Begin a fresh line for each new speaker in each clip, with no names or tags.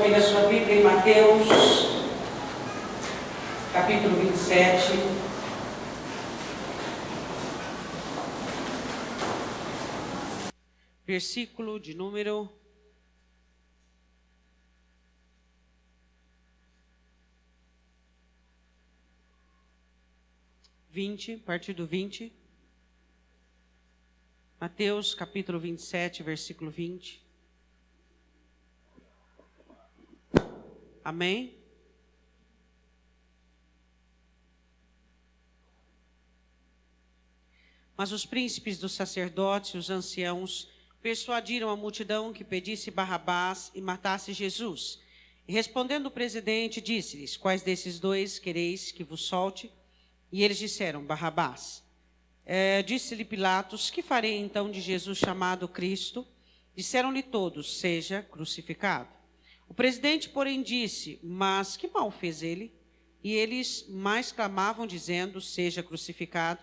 abrir a sua Bíblia em Mateus, capítulo 27. Versículo de número 20, a partir do 20. Mateus, capítulo 27, versículo 20. Amém? Mas os príncipes dos sacerdotes e os anciãos persuadiram a multidão que pedisse Barrabás e matasse Jesus. E respondendo o presidente, disse-lhes: quais desses dois quereis que vos solte? E eles disseram: Barrabás. Disse-lhe Pilatos: que farei então de Jesus chamado Cristo? Disseram-lhe todos: seja crucificado. O presidente, porém, disse: mas que mal fez ele? E eles mais clamavam, dizendo: seja crucificado.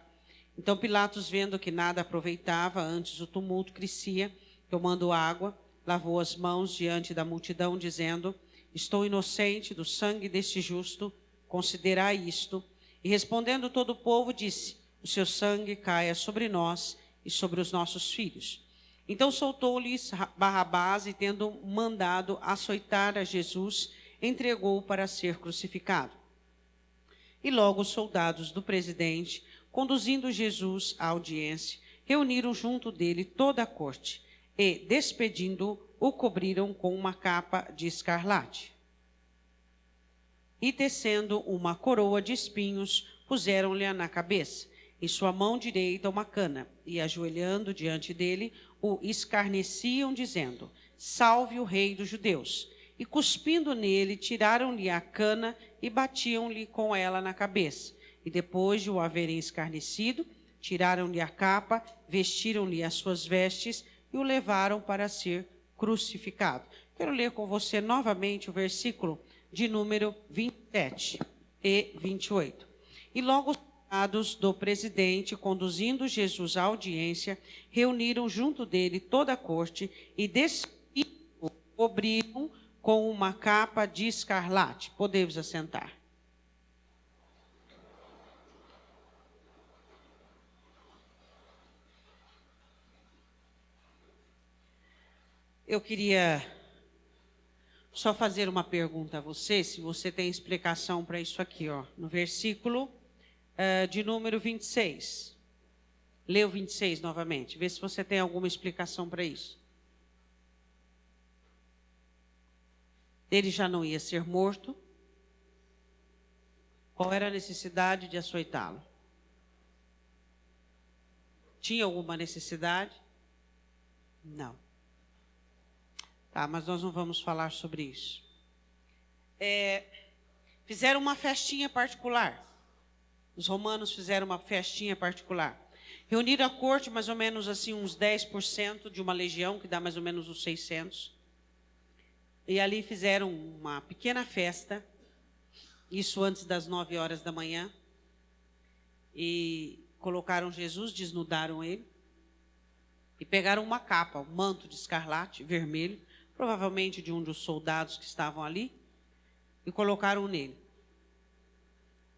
Então Pilatos, vendo que nada aproveitava, antes o tumulto crescia, tomando água, lavou as mãos diante da multidão, dizendo: estou inocente do sangue deste justo, considerai isto. E respondendo todo o povo, disse: o seu sangue caia sobre nós e sobre os nossos filhos. Então soltou-lhes Barrabás, e tendo mandado açoitar a Jesus, entregou-o para ser crucificado. E logo os soldados do presidente, conduzindo Jesus à audiência, reuniram junto dele toda a corte e, despedindo-o, o cobriram com uma capa de escarlate. E tecendo uma coroa de espinhos, puseram-lhe na cabeça, em sua mão direita uma cana, e ajoelhando diante dele, o escarneciam, dizendo: salve o rei dos judeus. E cuspindo nele, tiraram-lhe a cana e batiam-lhe com ela na cabeça. E depois de o haverem escarnecido, tiraram-lhe a capa, vestiram-lhe as suas vestes e o levaram para ser crucificado. Quero ler com você novamente o versículo de número 27 e 28. E logo os soldados do presidente, conduzindo Jesus à audiência, reuniram junto dele toda a corte e despiram-o, cobriram com uma capa de escarlate. Podemos assentar. Eu queria só fazer uma pergunta a você, se você tem explicação para isso aqui, ó, no versículo de número 26. Lê o 26 novamente, vê se você tem alguma explicação para isso. Ele já não ia ser morto. Qual era a necessidade de açoitá-lo? Tinha alguma necessidade? Não. Tá, mas nós não vamos falar sobre isso. Fizeram uma festinha particular. Os romanos fizeram uma festinha particular. Reuniram a corte, mais ou menos assim, uns 10% de uma legião, que dá mais ou menos uns 600. E ali fizeram uma pequena festa, isso antes das 9 horas da manhã. E colocaram Jesus, desnudaram ele. E pegaram uma capa, um manto de escarlate vermelho, provavelmente de um dos soldados que estavam ali, e colocaram nele.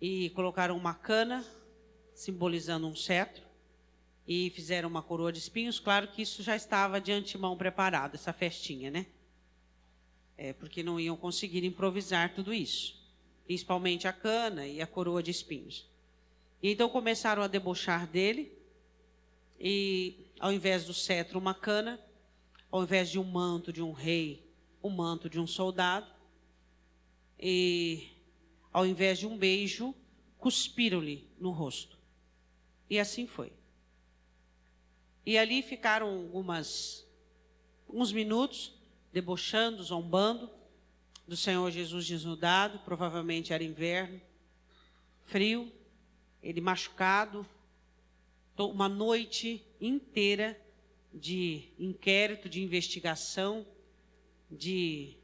E colocaram uma cana, simbolizando um cetro, e fizeram uma coroa de espinhos. Claro que isso já estava de antemão preparado, essa festinha, né? Porque não iam conseguir improvisar tudo isso, principalmente a cana e a coroa de espinhos. E então começaram a debochar dele, e ao invés do cetro, uma cana, ao invés de um manto de um rei, um manto de um soldado, e ao invés de um beijo, cuspiram-lhe no rosto. E assim foi. E ali ficaram uns minutos, debochando, zombando do Senhor Jesus desnudado. Provavelmente era inverno, frio, ele machucado, uma noite inteira de inquérito, de investigação, de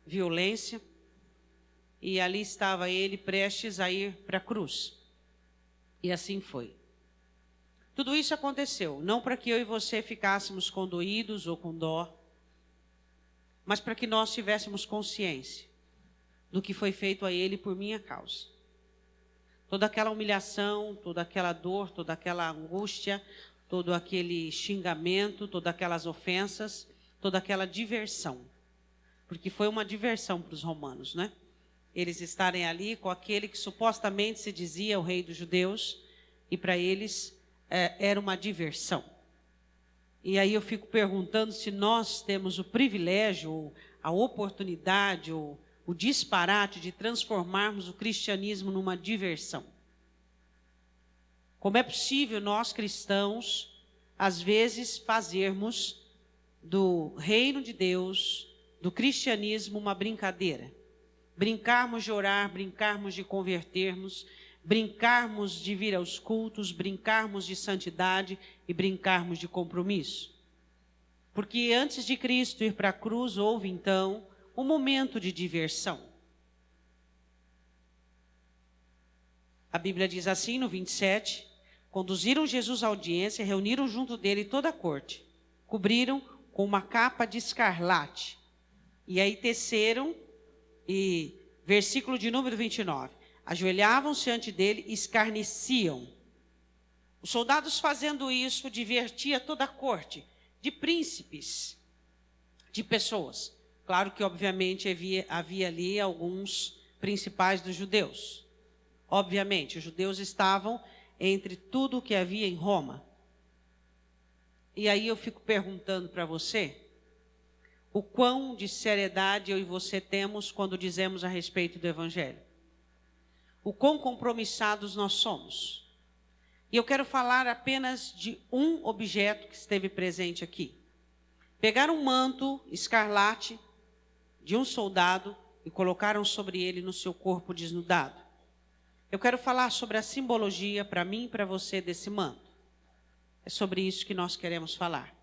violência. E ali estava ele prestes a ir para a cruz. E assim foi. Tudo isso aconteceu, não para que eu e você ficássemos condoídos ou com dó, mas para que nós tivéssemos consciência do que foi feito a ele por minha causa. Toda aquela humilhação, toda aquela dor, toda aquela angústia, todo aquele xingamento, todas aquelas ofensas, toda aquela diversão. Porque foi uma diversão para os romanos, né? Eles estarem ali com aquele que supostamente se dizia o rei dos judeus, e para eles era uma diversão. E aí eu fico perguntando se nós temos o privilégio, a oportunidade, o disparate de transformarmos o cristianismo numa diversão. Como é possível nós cristãos, às vezes, fazermos do reino de Deus, do cristianismo, uma brincadeira? Brincarmos de orar, brincarmos de convertermos, brincarmos de vir aos cultos, brincarmos de santidade e brincarmos de compromisso. Porque antes de Cristo ir para a cruz, houve então um momento de diversão. A Bíblia diz assim no 27, conduziram Jesus à audiência, reuniram junto dele toda a corte, cobriram com uma capa de escarlate, e aí teceram, e versículo de número 29, ajoelhavam-se ante dele e escarneciam. Os soldados fazendo isso divertia toda a corte, de príncipes, de pessoas. Claro que, obviamente, havia ali alguns principais dos judeus. Obviamente, os judeus estavam entre tudo o que havia em Roma. E aí eu fico perguntando para você, o quão de seriedade eu e você temos quando dizemos a respeito do Evangelho? O quão compromissados nós somos? E eu quero falar apenas de um objeto que esteve presente aqui. Pegaram um manto escarlate de um soldado e colocaram sobre ele no seu corpo desnudado. Eu quero falar sobre a simbologia para mim e para você desse manto. É sobre isso que nós queremos falar.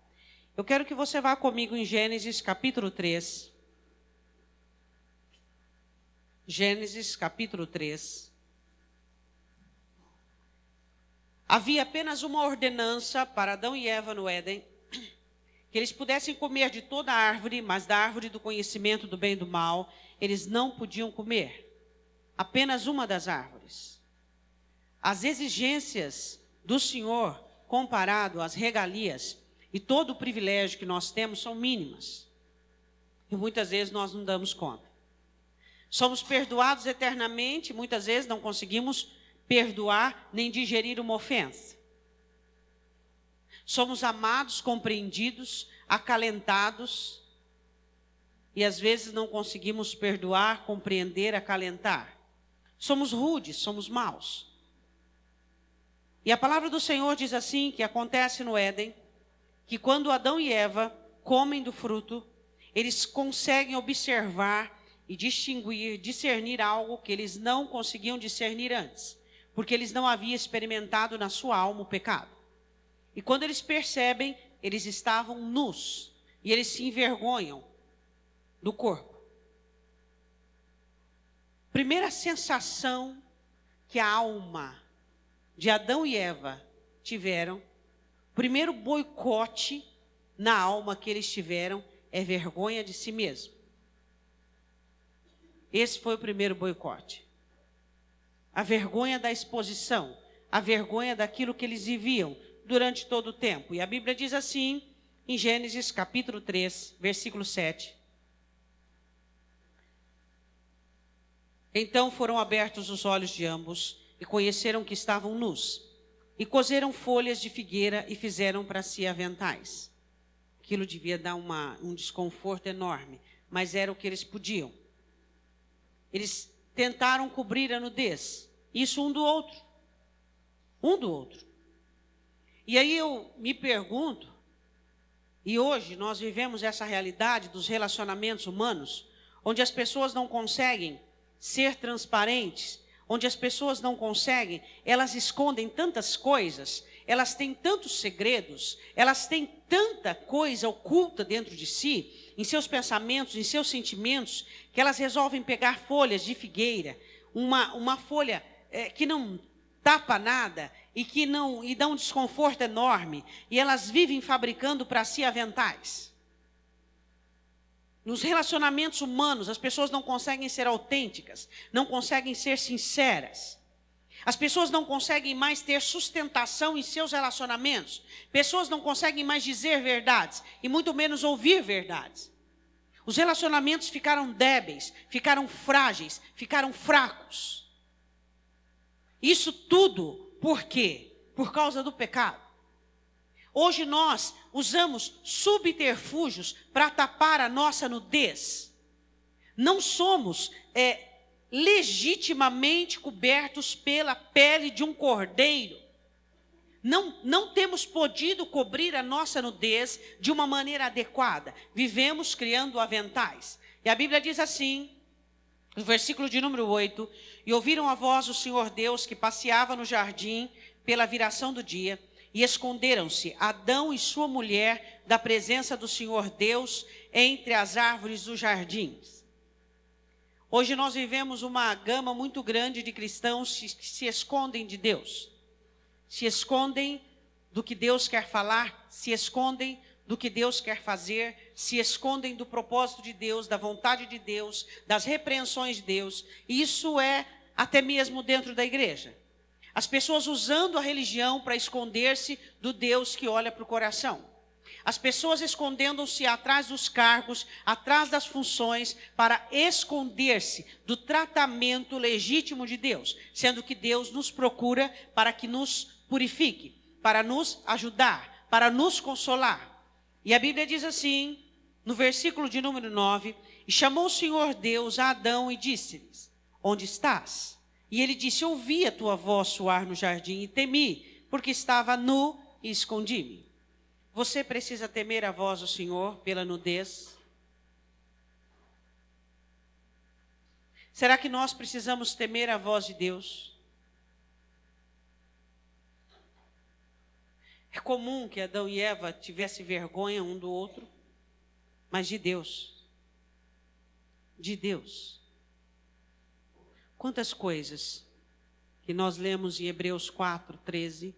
Eu quero que você vá comigo em Gênesis capítulo 3. Gênesis capítulo 3. Havia apenas uma ordenança para Adão e Eva no Éden, que eles pudessem comer de toda a árvore, mas da árvore do conhecimento do bem e do mal, eles não podiam comer. Apenas uma das árvores. As exigências do Senhor, comparado às regalias e todo o privilégio que nós temos, são mínimas. E muitas vezes nós não damos conta. Somos perdoados eternamente, muitas vezes não conseguimos perdoar nem digerir uma ofensa. Somos amados, compreendidos, acalentados, e às vezes não conseguimos perdoar, compreender, acalentar. Somos rudes, somos maus. E a palavra do Senhor diz assim, que acontece no Éden, que quando Adão e Eva comem do fruto, eles conseguem observar e distinguir, discernir algo que eles não conseguiam discernir antes, porque eles não haviam experimentado na sua alma o pecado. E quando eles percebem, eles estavam nus, e eles se envergonham do corpo. Primeira sensação que a alma de Adão e Eva tiveram, primeiro boicote na alma que eles tiveram, é vergonha de si mesmo. Esse foi o primeiro boicote. A vergonha da exposição, a vergonha daquilo que eles viviam durante todo o tempo. E a Bíblia diz assim, em Gênesis capítulo 3, versículo 7. Então foram abertos os olhos de ambos e conheceram que estavam nus. E coseram folhas de figueira e fizeram para si aventais. Aquilo devia dar um desconforto enorme, mas era o que eles podiam. Eles tentaram cobrir a nudez. Isso um do outro. Um do outro. E aí eu me pergunto, e hoje nós vivemos essa realidade dos relacionamentos humanos, onde as pessoas não conseguem ser transparentes, onde as pessoas não conseguem, elas escondem tantas coisas, elas têm tantos segredos, elas têm tanta coisa oculta dentro de si, em seus pensamentos, em seus sentimentos, que elas resolvem pegar folhas de figueira, uma folha que não tapa nada e dá um desconforto enorme, e elas vivem fabricando para si aventais. Nos relacionamentos humanos, as pessoas não conseguem ser autênticas, não conseguem ser sinceras. As pessoas não conseguem mais ter sustentação em seus relacionamentos. Pessoas não conseguem mais dizer verdades e muito menos ouvir verdades. Os relacionamentos ficaram débeis, ficaram frágeis, ficaram fracos. Isso tudo por quê? Por causa do pecado. Hoje nós usamos subterfúgios para tapar a nossa nudez. Não somos legitimamente cobertos pela pele de um cordeiro. Não temos podido cobrir a nossa nudez de uma maneira adequada. Vivemos criando aventais. E a Bíblia diz assim, no versículo de número 8, e ouviram a voz do Senhor Deus que passeava no jardim pela viração do dia, e esconderam-se Adão e sua mulher da presença do Senhor Deus entre as árvores dos jardins. Hoje nós vivemos uma gama muito grande de cristãos que se escondem de Deus. Se escondem do que Deus quer falar, se escondem do que Deus quer fazer, se escondem do propósito de Deus, da vontade de Deus, das repreensões de Deus. Isso é até mesmo dentro da igreja. As pessoas usando a religião para esconder-se do Deus que olha para o coração. As pessoas escondendo-se atrás dos cargos, atrás das funções, para esconder-se do tratamento legítimo de Deus, sendo que Deus nos procura para que nos purifique, para nos ajudar, para nos consolar. E a Bíblia diz assim, no versículo de número 9, e chamou o Senhor Deus a Adão e disse-lhes, onde estás? E ele disse, ouvi a tua voz soar no jardim e temi, porque estava nu e escondi-me. Você precisa temer a voz do Senhor pela nudez? Será que nós precisamos temer a voz de Deus? É comum que Adão e Eva tivessem vergonha um do outro, mas de Deus. De Deus. Quantas coisas que nós lemos em Hebreus 4, 13.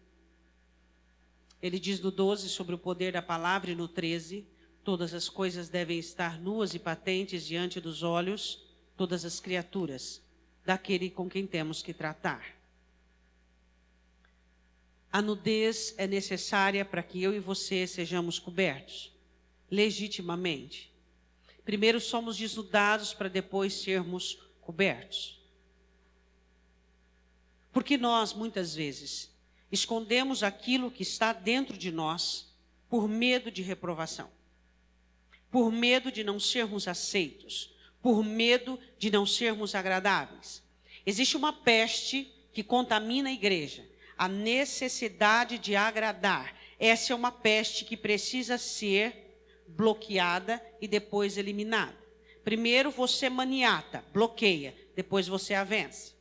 Ele diz no 12 sobre o poder da palavra e no 13, todas as coisas devem estar nuas e patentes diante dos olhos, todas as criaturas, daquele com quem temos que tratar. A nudez é necessária para que eu e você sejamos cobertos, legitimamente. Primeiro somos desnudados para depois sermos cobertos. Porque nós, muitas vezes, escondemos aquilo que está dentro de nós por medo de reprovação, por medo de não sermos aceitos, por medo de não sermos agradáveis. Existe uma peste que contamina a igreja, a necessidade de agradar. Essa é uma peste que precisa ser bloqueada e depois eliminada. Primeiro você maniata, bloqueia, depois você a vence.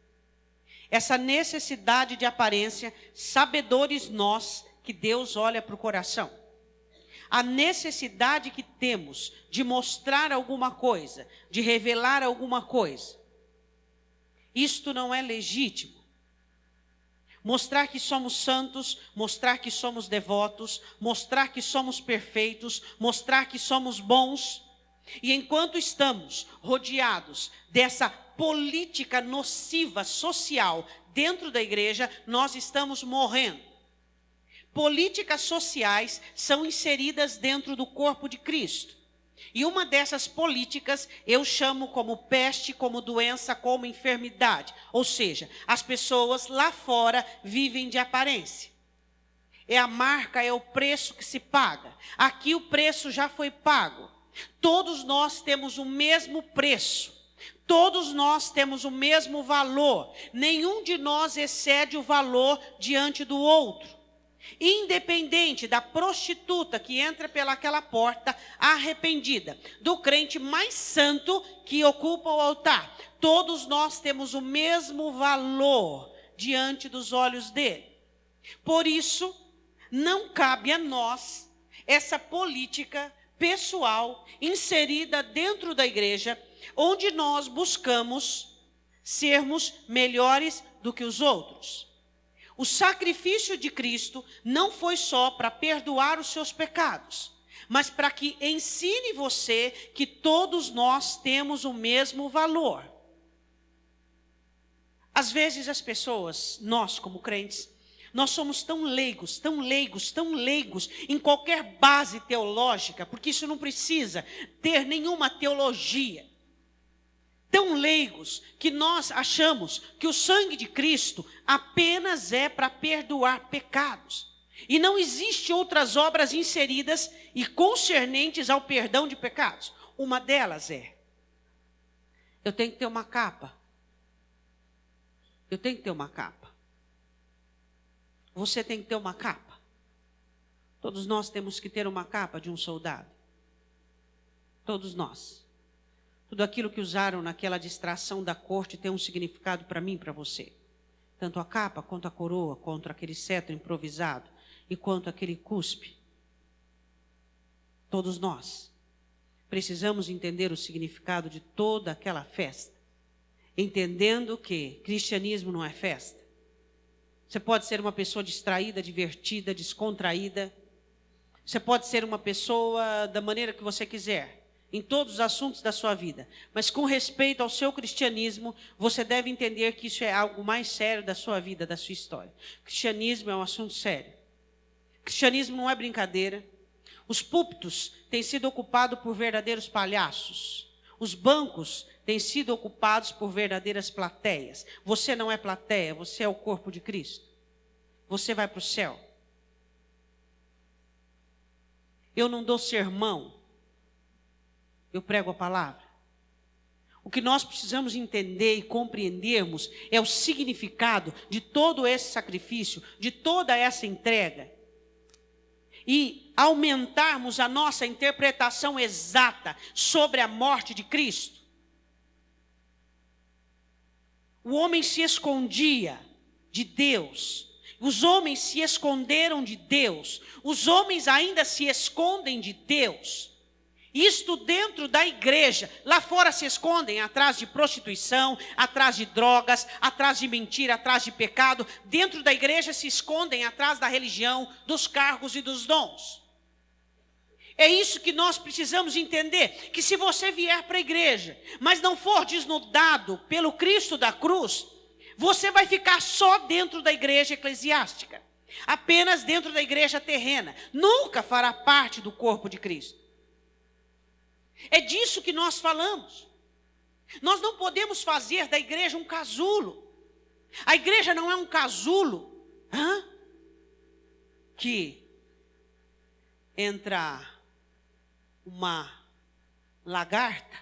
Essa necessidade de aparência, sabedores nós que Deus olha para o coração. A necessidade que temos de mostrar alguma coisa, de revelar alguma coisa. Isto não é legítimo. Mostrar que somos santos, mostrar que somos devotos, mostrar que somos perfeitos, mostrar que somos bons. E enquanto estamos rodeados dessa política nociva social dentro da igreja, nós estamos morrendo. Políticas sociais são inseridas dentro do corpo de Cristo. E uma dessas políticas eu chamo como peste, como doença, como enfermidade. Ou seja, as pessoas lá fora vivem de aparência. É a marca, é o preço que se paga. Aqui o preço já foi pago. Todos nós temos o mesmo preço. Todos nós temos o mesmo valor. Nenhum de nós excede o valor diante do outro. Independente da prostituta que entra pelaquela porta arrependida, do crente mais santo que ocupa o altar, todos nós temos o mesmo valor diante dos olhos dele. Por isso, não cabe a nós essa política pessoal inserida dentro da igreja, onde nós buscamos sermos melhores do que os outros. O sacrifício de Cristo não foi só para perdoar os seus pecados, mas para que ensine você que todos nós temos o mesmo valor. Às vezes as pessoas, nós como crentes, nós somos tão leigos em qualquer base teológica, porque isso não precisa ter nenhuma teologia. Tão leigos que nós achamos que o sangue de Cristo apenas é para perdoar pecados. E não existe outras obras inseridas e concernentes ao perdão de pecados. Uma delas é: eu tenho que ter uma capa. Eu tenho que ter uma capa. Você tem que ter uma capa. Todos nós temos que ter uma capa de um soldado. Todos nós. Tudo aquilo que usaram naquela distração da corte tem um significado para mim e para você. Tanto a capa, quanto a coroa, quanto aquele cetro improvisado e quanto aquele cuspe. Todos nós precisamos entender o significado de toda aquela festa. Entendendo que cristianismo não é festa. Você pode ser uma pessoa distraída, divertida, descontraída. Você pode ser uma pessoa da maneira que você quiser, em todos os assuntos da sua vida. Mas com respeito ao seu cristianismo, você deve entender que isso é algo mais sério da sua vida, da sua história. Cristianismo é um assunto sério. Cristianismo não é brincadeira. Os púlpitos têm sido ocupados por verdadeiros palhaços. Os bancos têm sido ocupados por verdadeiras plateias. Você não é plateia, você é o corpo de Cristo. Você vai para o céu. Eu não dou sermão, eu prego a palavra. O que nós precisamos entender e compreendermos é o significado de todo esse sacrifício, de toda essa entrega. E aumentarmos a nossa interpretação exata sobre a morte de Cristo. O homem se escondia de Deus. Os homens se esconderam de Deus. Os homens ainda se escondem de Deus. Isto dentro da igreja. Lá fora se escondem atrás de prostituição, atrás de drogas, atrás de mentira, atrás de pecado. Dentro da igreja se escondem atrás da religião, dos cargos e dos dons. É isso que nós precisamos entender, que se você vier para a igreja, mas não for desnudado pelo Cristo da cruz, você vai ficar só dentro da igreja eclesiástica, apenas dentro da igreja terrena, nunca fará parte do corpo de Cristo. É disso que nós falamos. Nós não podemos fazer da igreja um casulo. A igreja não é um casulo que entra uma lagarta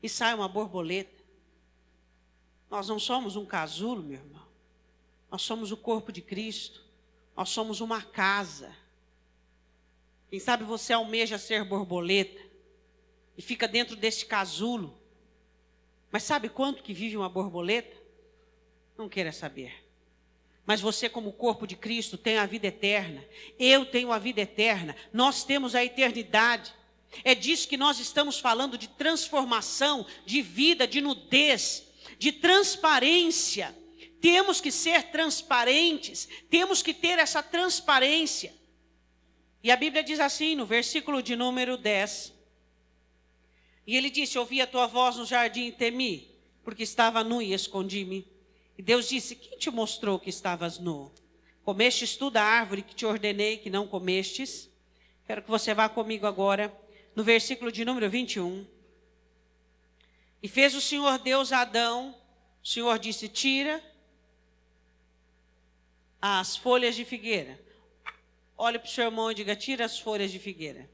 e sai uma borboleta. Nós não somos um casulo, meu irmão. Nós somos o corpo de Cristo. Nós somos uma casa. Quem sabe você almeja ser borboleta e fica dentro desse casulo. Mas sabe quanto que vive uma borboleta? Não queira saber. Mas você, como corpo de Cristo, tem a vida eterna. Eu tenho a vida eterna. Nós temos a eternidade. É disso que nós estamos falando, de transformação, de vida, de nudez, de transparência. Temos que ser transparentes, temos que ter essa transparência. E a Bíblia diz assim, no versículo de número 10. E ele disse: ouvi a tua voz no jardim e temi, porque estava nu e escondi-me. E Deus disse: quem te mostrou que estavas nu? Comestes tu da árvore que te ordenei que não comestes? Quero que você vá comigo agora no versículo de número 21. E fez o Senhor Deus a Adão. O Senhor disse: tira as folhas de figueira. Olhe para o seu irmão e diga: tira as folhas de figueira.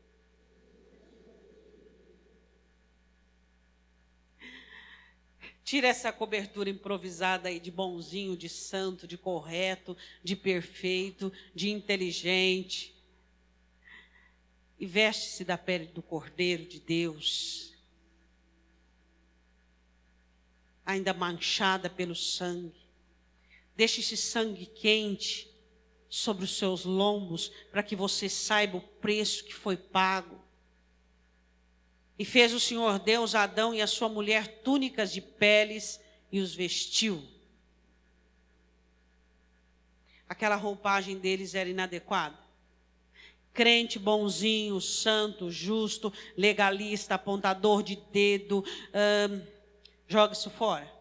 Tira essa cobertura improvisada aí de bonzinho, de santo, de correto, de perfeito, de inteligente. E veste-se da pele do Cordeiro de Deus, ainda manchada pelo sangue. Deixe esse sangue quente sobre os seus lombos, para que você saiba o preço que foi pago. E fez o Senhor Deus a Adão e a sua mulher túnicas de peles e os vestiu. Aquela roupagem deles era inadequada. crente bonzinho, santo, justo, legalista, apontador de dedo, joga isso fora.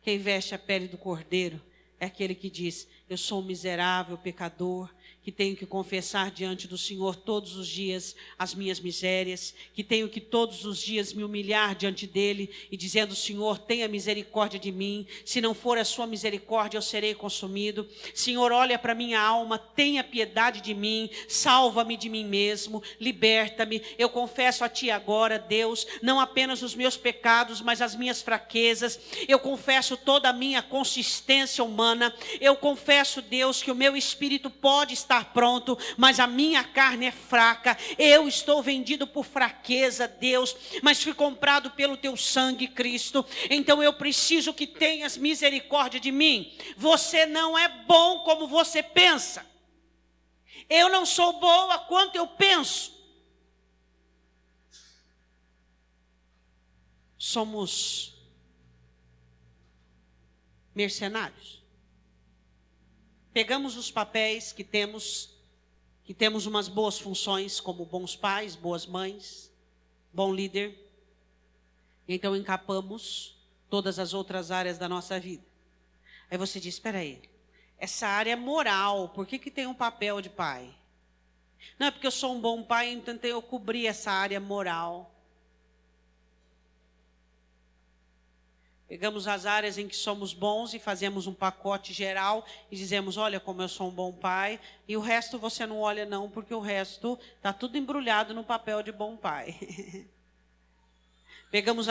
Quem veste a pele do cordeiro é aquele que diz: eu sou um miserável pecador, que tenho que confessar diante do Senhor todos os dias as minhas misérias, que tenho que todos os dias me humilhar diante dele e dizendo: Senhor, tenha misericórdia de mim, se não for a sua misericórdia eu serei consumido. Senhor, olha para minha alma, tenha piedade de mim, salva-me de mim mesmo, liberta-me. Eu confesso a ti agora, Deus, não apenas os meus pecados, mas as minhas fraquezas. Eu confesso toda a minha consistência humana. Eu confesso, Deus, que o meu espírito pode estar pronto, mas a minha carne é fraca. Eu estou vendido por fraqueza, Deus, mas fui comprado pelo teu sangue, Cristo. Então eu preciso que tenhas misericórdia de mim. Você não é bom como você pensa. Eu não sou boa quanto eu penso. Somos mercenários. Pegamos os papéis que temos umas boas funções, como bons pais, boas mães, bom líder. Então encapamos todas as outras áreas da nossa vida. Aí você diz: espera aí, essa área é moral, por que tem um papel de pai? Não, é porque eu sou um bom pai, então eu cobrir essa área moral. Pegamos as áreas em que somos bons e fazemos um pacote geral e dizemos: olha como eu sou um bom pai, e o resto você não olha não, porque o resto está tudo embrulhado no papel de bom pai. Pegamos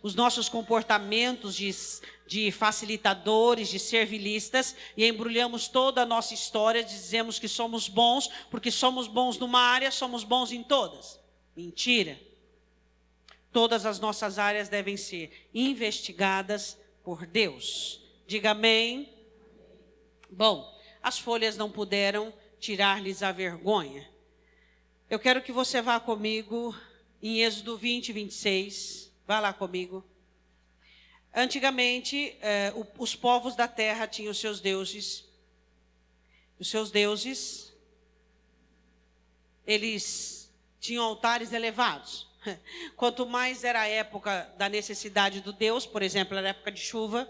os nossos comportamentos de facilitadores, de servilistas, e embrulhamos toda a nossa história, dizemos que somos bons, porque somos bons numa área, somos bons em todas. Mentira. Todas as nossas áreas devem ser investigadas por Deus. Diga amém. Bom, as folhas não puderam tirar-lhes a vergonha. Eu quero que você vá comigo em Êxodo 20, 26. Vá lá comigo. Antigamente, os povos da terra tinham os seus deuses. Os seus deuses, eles tinham altares elevados. Quanto mais era a época da necessidade do Deus, por exemplo, era a época de chuva,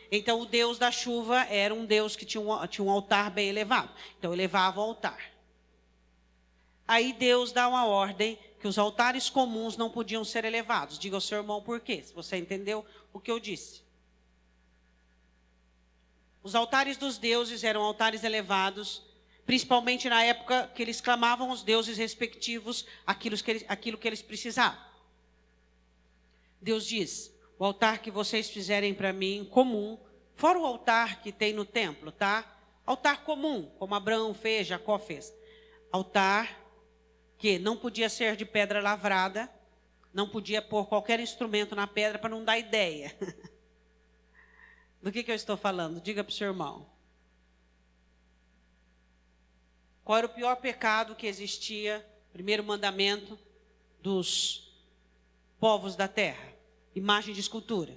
então o Deus da chuva era um Deus que tinha um altar bem elevado. Então elevava o altar. Aí Deus dá uma ordem que os altares comuns não podiam ser elevados. Diga ao seu irmão por quê, se você entendeu o que eu disse. Os altares dos deuses eram altares elevados, principalmente na época que eles clamavam aos deuses respectivos aquilo que eles precisavam. Deus diz: o altar que vocês fizerem para mim, comum, fora o altar que tem no templo, tá? Altar comum, como Abraão fez, Jacó fez. Altar que não podia ser de pedra lavrada, não podia pôr qualquer instrumento na pedra para não dar ideia. Do que eu estou falando? Diga para o seu irmão. Qual era o pior pecado que existia? Primeiro mandamento dos povos da terra: imagem de escultura.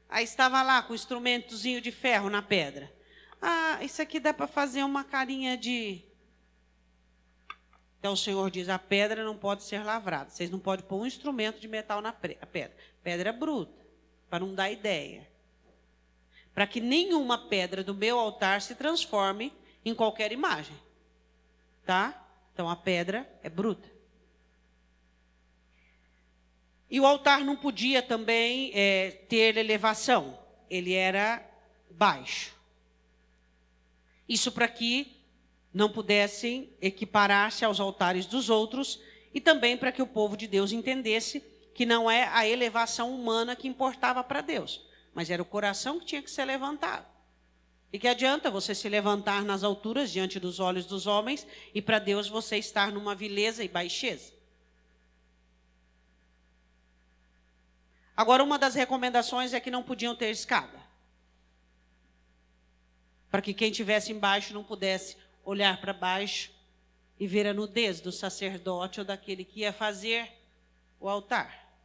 Aí estava lá com um instrumentozinho de ferro na pedra. Ah, isso aqui dá para fazer uma carinha de... Então o Senhor diz: a pedra não pode ser lavrada. Vocês não podem pôr um instrumento de metal na pedra. Pedra bruta, para não dar ideia. Para que nenhuma pedra do meu altar se transforme em qualquer imagem. Tá? Então a pedra é bruta. E o altar não podia também ter elevação. Ele era baixo. Isso para que não pudessem equiparar-se aos altares dos outros, e também para que o povo de Deus entendesse que não é a elevação humana que importava para Deus, mas era o coração que tinha que ser levantado. E que adianta você se levantar nas alturas diante dos olhos dos homens e para Deus você estar numa vileza e baixeza? Agora, uma das recomendações é que não podiam ter escada, para que quem estivesse embaixo não pudesse olhar para baixo e ver a nudez do sacerdote ou daquele que ia fazer o altar.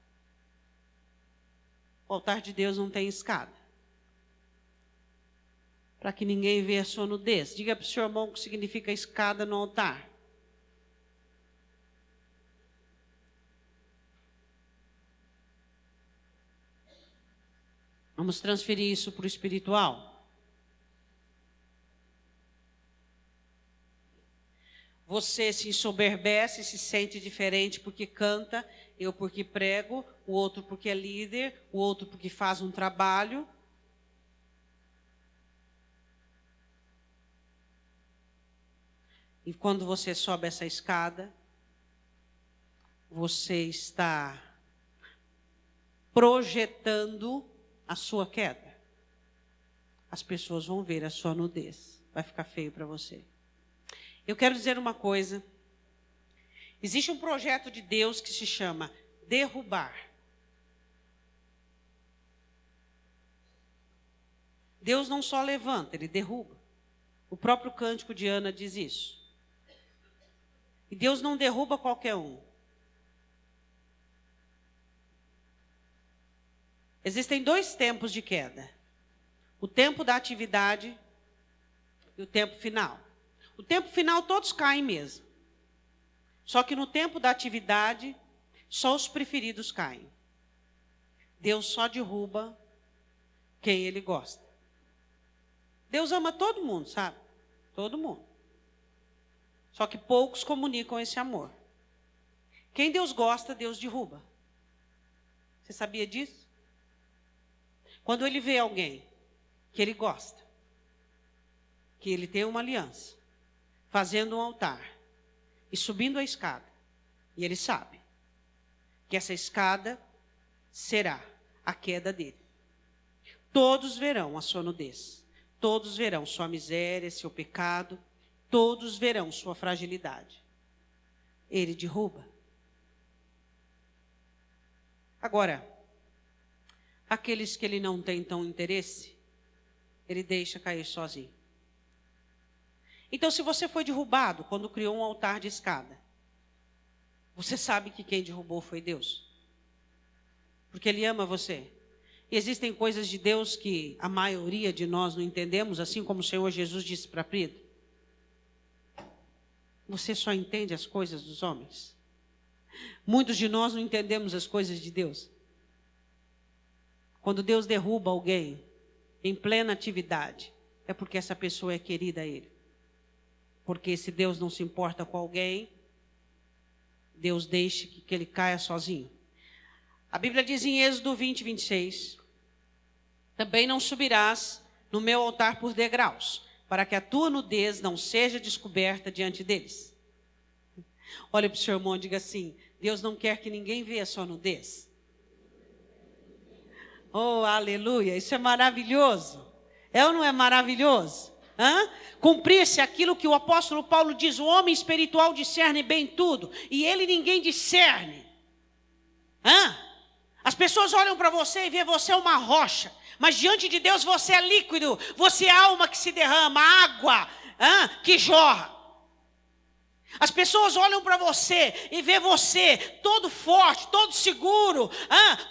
O altar de Deus não tem escada. para que ninguém veja a sua nudez. Diga para o seu irmão o que significa escada no altar. Vamos transferir isso para o espiritual. Você se ensoberbece, se sente diferente porque canta, eu porque prego, o outro porque é líder, o outro porque faz um trabalho. E quando você sobe essa escada, você está projetando a sua queda. As pessoas vão ver a sua nudez. Vai ficar feio para você. Eu quero dizer uma coisa. Existe um projeto de Deus que se chama derrubar. Deus não só levanta, Ele derruba. O próprio cântico de Ana diz isso. E Deus não derruba qualquer um. Existem 2 tempos de queda. O tempo da atividade e o tempo final. O tempo final todos caem mesmo. Só que no tempo da atividade, só os preferidos caem. Deus só derruba quem Ele gosta. Deus ama todo mundo, sabe? Todo mundo. Só que poucos comunicam esse amor. Quem Deus gosta, Deus derruba. Você sabia disso? Quando Ele vê alguém que Ele gosta, que Ele tem uma aliança, fazendo um altar e subindo a escada, e Ele sabe que essa escada será a queda dele. Todos verão a sua nudez, todos verão sua miséria, seu pecado, todos verão sua fragilidade. Ele derruba. Agora, aqueles que Ele não tem tão interesse, Ele deixa cair sozinho. Então, se você foi derrubado quando criou um altar de escada, você sabe que quem derrubou foi Deus. Porque Ele ama você. E existem coisas de Deus que a maioria de nós não entendemos, assim como o Senhor Jesus disse para Pedro. Você só entende as coisas dos homens. Muitos de nós não entendemos as coisas de Deus. Quando Deus derruba alguém em plena atividade, é porque essa pessoa é querida a Ele. Porque se Deus não se importa com alguém, Deus deixa que ele caia sozinho. A Bíblia diz em Êxodo 20, 26, também não subirás no meu altar por degraus, para que a tua nudez não seja descoberta diante deles. Olha para o seu irmão e diga assim, Deus não quer que ninguém veja a sua nudez. Oh, aleluia, isso é maravilhoso. É ou não é maravilhoso? Cumprir-se aquilo que o apóstolo Paulo diz, o homem espiritual discerne bem tudo, e ele ninguém discerne. As pessoas olham para você e vê você uma rocha, mas diante de Deus você é líquido, você é alma que se derrama, água que jorra. As pessoas olham para você e vê você todo forte, todo seguro,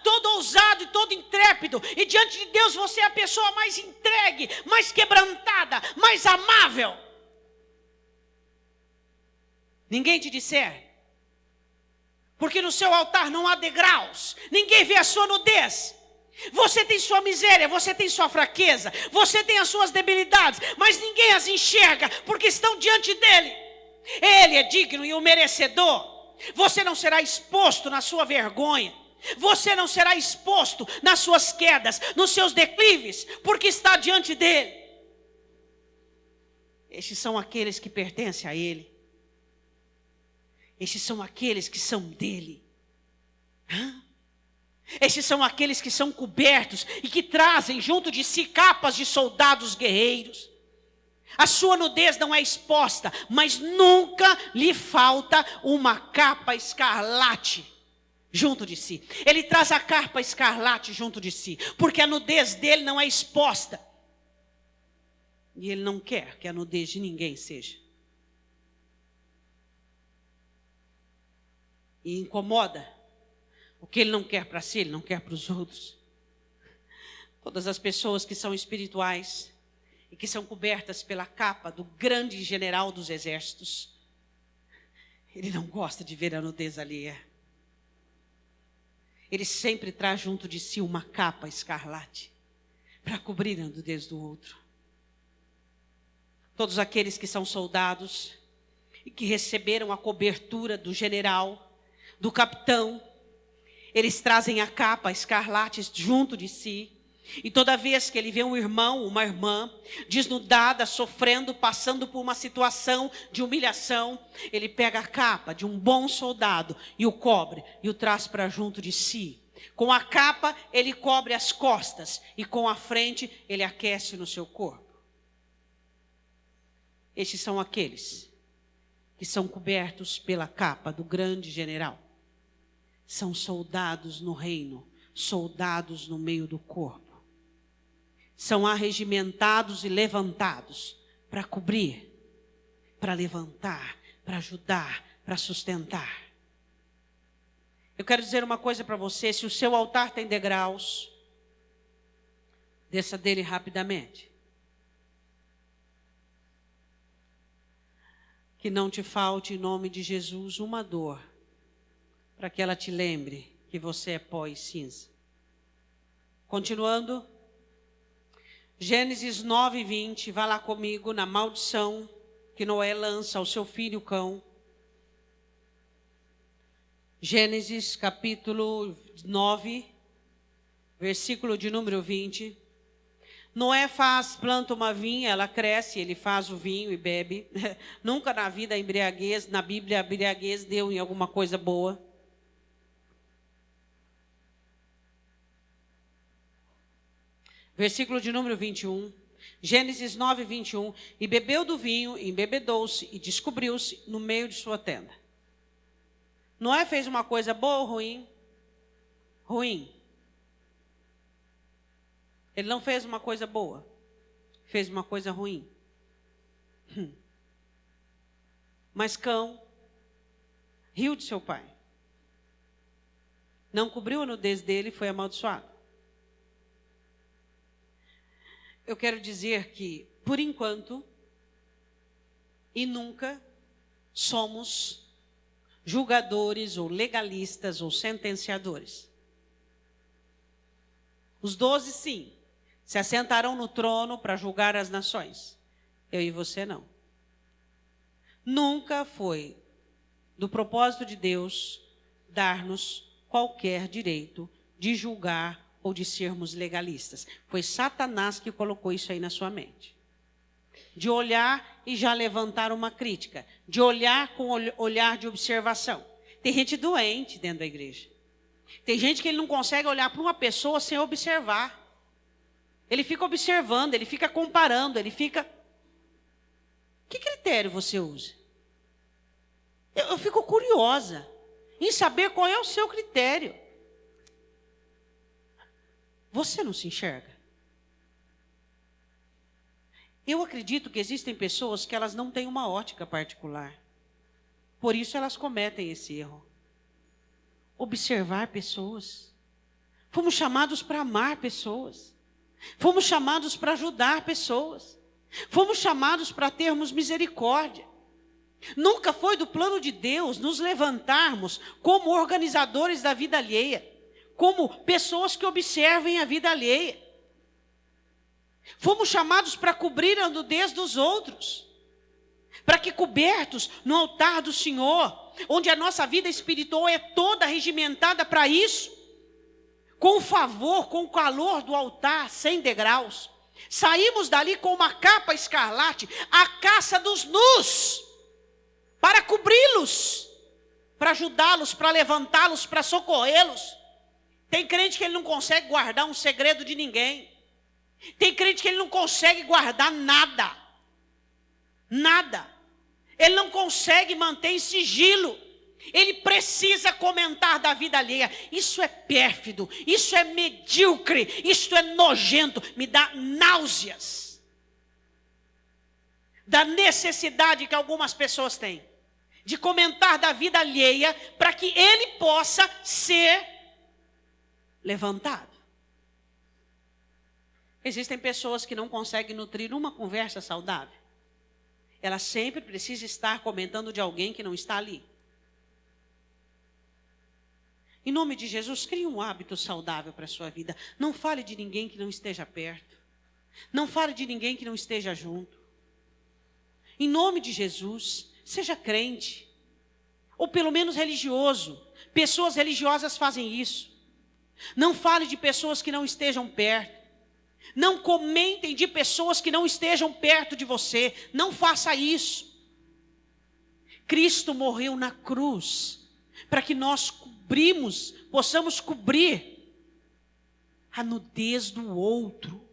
todo ousado e todo intrépido. E diante de Deus você é a pessoa mais entregue, mais quebrantada, mais amável. Ninguém te disser. Porque no seu altar não há degraus. Ninguém vê a sua nudez. Você tem sua miséria, você tem sua fraqueza, você tem as suas debilidades, mas ninguém as enxerga porque estão diante dele. Ele é digno e o merecedor. Você não será exposto na sua vergonha. Você não será exposto nas suas quedas, nos seus declives, porque está diante dele. Estes são aqueles que pertencem a ele. Estes são aqueles que são dele. Estes são aqueles que são cobertos e que trazem junto de si capas de soldados guerreiros. A sua nudez não é exposta, mas nunca lhe falta uma capa escarlate junto de si. Ele traz a capa escarlate junto de si, porque a nudez dele não é exposta. E ele não quer que a nudez de ninguém seja. E incomoda. O que ele não quer para si, ele não quer para os outros. Todas as pessoas que são espirituais, e que são cobertas pela capa do grande general dos exércitos, ele não gosta de ver a nudez alheia. Ele sempre traz junto de si uma capa escarlate para cobrir a nudez do outro. Todos aqueles que são soldados e que receberam a cobertura do general, do capitão, eles trazem a capa escarlate junto de si. E toda vez que ele vê um irmão, uma irmã, desnudada, sofrendo, passando por uma situação de humilhação, ele pega a capa de um bom soldado e o cobre e o traz para junto de si. Com a capa, ele cobre as costas e com a frente, ele aquece no seu corpo. Estes são aqueles que são cobertos pela capa do grande general. São soldados no reino, soldados no meio do corpo. São arregimentados e levantados para cobrir, para levantar, para ajudar, para sustentar. Eu quero dizer uma coisa para você: se o seu altar tem degraus, desça dele rapidamente. Que não te falte, em nome de Jesus, uma dor, para que ela te lembre que você é pó e cinza. Continuando. Gênesis 9:20, vá lá comigo na maldição que Noé lança ao seu filho cão. Gênesis capítulo 9, versículo de número 20. Noé planta uma vinha, ela cresce, ele faz o vinho e bebe. Nunca na vida a embriaguez, na Bíblia a embriaguez deu em alguma coisa boa. Versículo de número 21, Gênesis 9, 21. E bebeu do vinho, e embebedou-se, e descobriu-se no meio de sua tenda. Noé fez uma coisa boa ou ruim? Ruim. Ele não fez uma coisa boa, fez uma coisa ruim. Mas Cão riu de seu pai. Não cobriu a nudez dele e foi amaldiçoado. Eu quero dizer que, por enquanto, e nunca, somos julgadores ou legalistas ou sentenciadores. Os 12, sim, se assentarão no trono para julgar as nações. Eu e você não. Nunca foi do propósito de Deus dar-nos qualquer direito de julgar ou de sermos legalistas. Foi Satanás que colocou isso aí na sua mente. De olhar e já levantar uma crítica. De olhar com olhar de observação. Tem gente doente dentro da igreja. Tem gente que ele não consegue olhar para uma pessoa sem observar. Ele fica observando, ele fica comparando, ele fica... Que critério você usa? Eu fico curiosa em saber qual é o seu critério. Você não se enxerga? Eu acredito que existem pessoas que elas não têm uma ótica particular. Por isso elas cometem esse erro. Observar pessoas. Fomos chamados para amar pessoas. Fomos chamados para ajudar pessoas. Fomos chamados para termos misericórdia. Nunca foi do plano de Deus nos levantarmos como organizadores da vida alheia. Como pessoas que observem a vida alheia. Fomos chamados para cobrir a nudez dos outros. Para que cobertos no altar do Senhor, onde a nossa vida espiritual é toda regimentada para isso, com o favor, com o calor do altar, sem degraus, saímos dali com uma capa escarlate, a caça dos nus, para cobri-los, para ajudá-los, para levantá-los, para socorrê-los. Tem crente que ele não consegue guardar um segredo de ninguém. Tem crente que ele não consegue guardar nada. Nada. Ele não consegue manter em sigilo. Ele precisa comentar da vida alheia. Isso é pérfido, isso é medíocre, isso é nojento, me dá náuseas. Da necessidade que algumas pessoas têm de comentar da vida alheia para que ele possa ser levantado. Existem pessoas que não conseguem nutrir uma conversa saudável. Ela sempre precisa estar comentando de alguém que não está ali. Em nome de Jesus, crie um hábito saudável para a sua vida. Não fale de ninguém que não esteja perto. Não fale de ninguém que não esteja junto. Em nome de Jesus, seja crente. Ou pelo menos religioso. Pessoas religiosas fazem isso. Não fale de pessoas que não estejam perto. Não comentem de pessoas que não estejam perto de você. Não faça isso. Cristo morreu na cruz para que nós possamos cobrir a nudez do outro.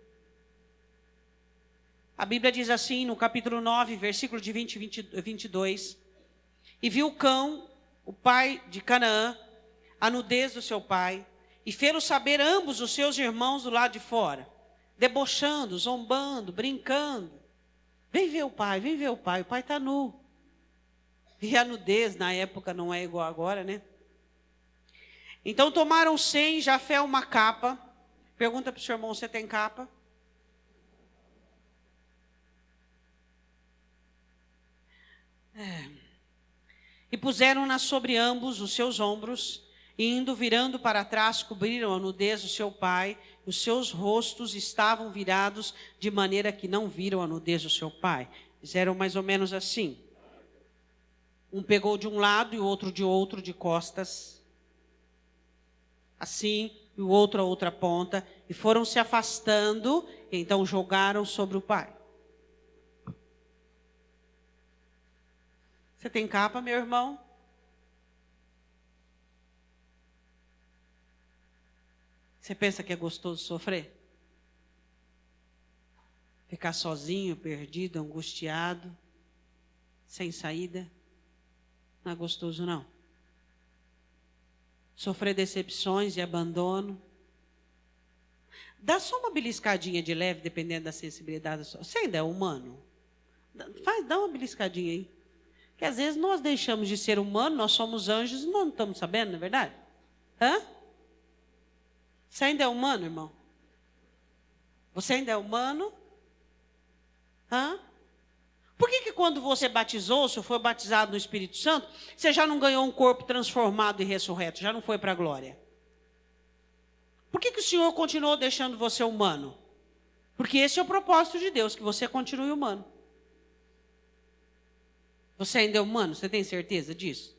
A Bíblia diz assim no capítulo 9, versículo de 20 e 22. E viu Cão, o pai de Canaã, a nudez do seu pai, e fê-lo saber ambos os seus irmãos do lado de fora, debochando, zombando, brincando. Vem ver o pai o pai está nu. E a nudez na época não é igual agora, né? Então tomaram Sem, Jafé uma capa. Pergunta para o seu irmão, você tem capa? E puseram-na sobre ambos os seus ombros, e indo virando para trás, cobriram a nudez do seu pai, e os seus rostos estavam virados, de maneira que não viram a nudez do seu pai. Fizeram mais ou menos assim. Um pegou de um lado e o outro, de costas. Assim, e o outro a outra ponta. E foram se afastando, e então jogaram sobre o pai. Você tem capa, meu irmão? Você pensa que é gostoso sofrer? Ficar sozinho, perdido, angustiado, sem saída? Não é gostoso, não. Sofrer decepções e abandono. Dá só uma beliscadinha de leve, dependendo da sensibilidade. Você ainda é humano? Dá uma beliscadinha aí. Porque às vezes nós deixamos de ser humano, nós somos anjos e nós não estamos sabendo, não é verdade? Hã? Você ainda é humano, irmão? Você ainda é humano? Hã? Por que quando você batizou, se foi batizado no Espírito Santo, você já não ganhou um corpo transformado e ressurreto, já não foi para a glória? Por que o Senhor continuou deixando você humano? Porque esse é o propósito de Deus, que você continue humano. Você ainda é humano? Você tem certeza disso?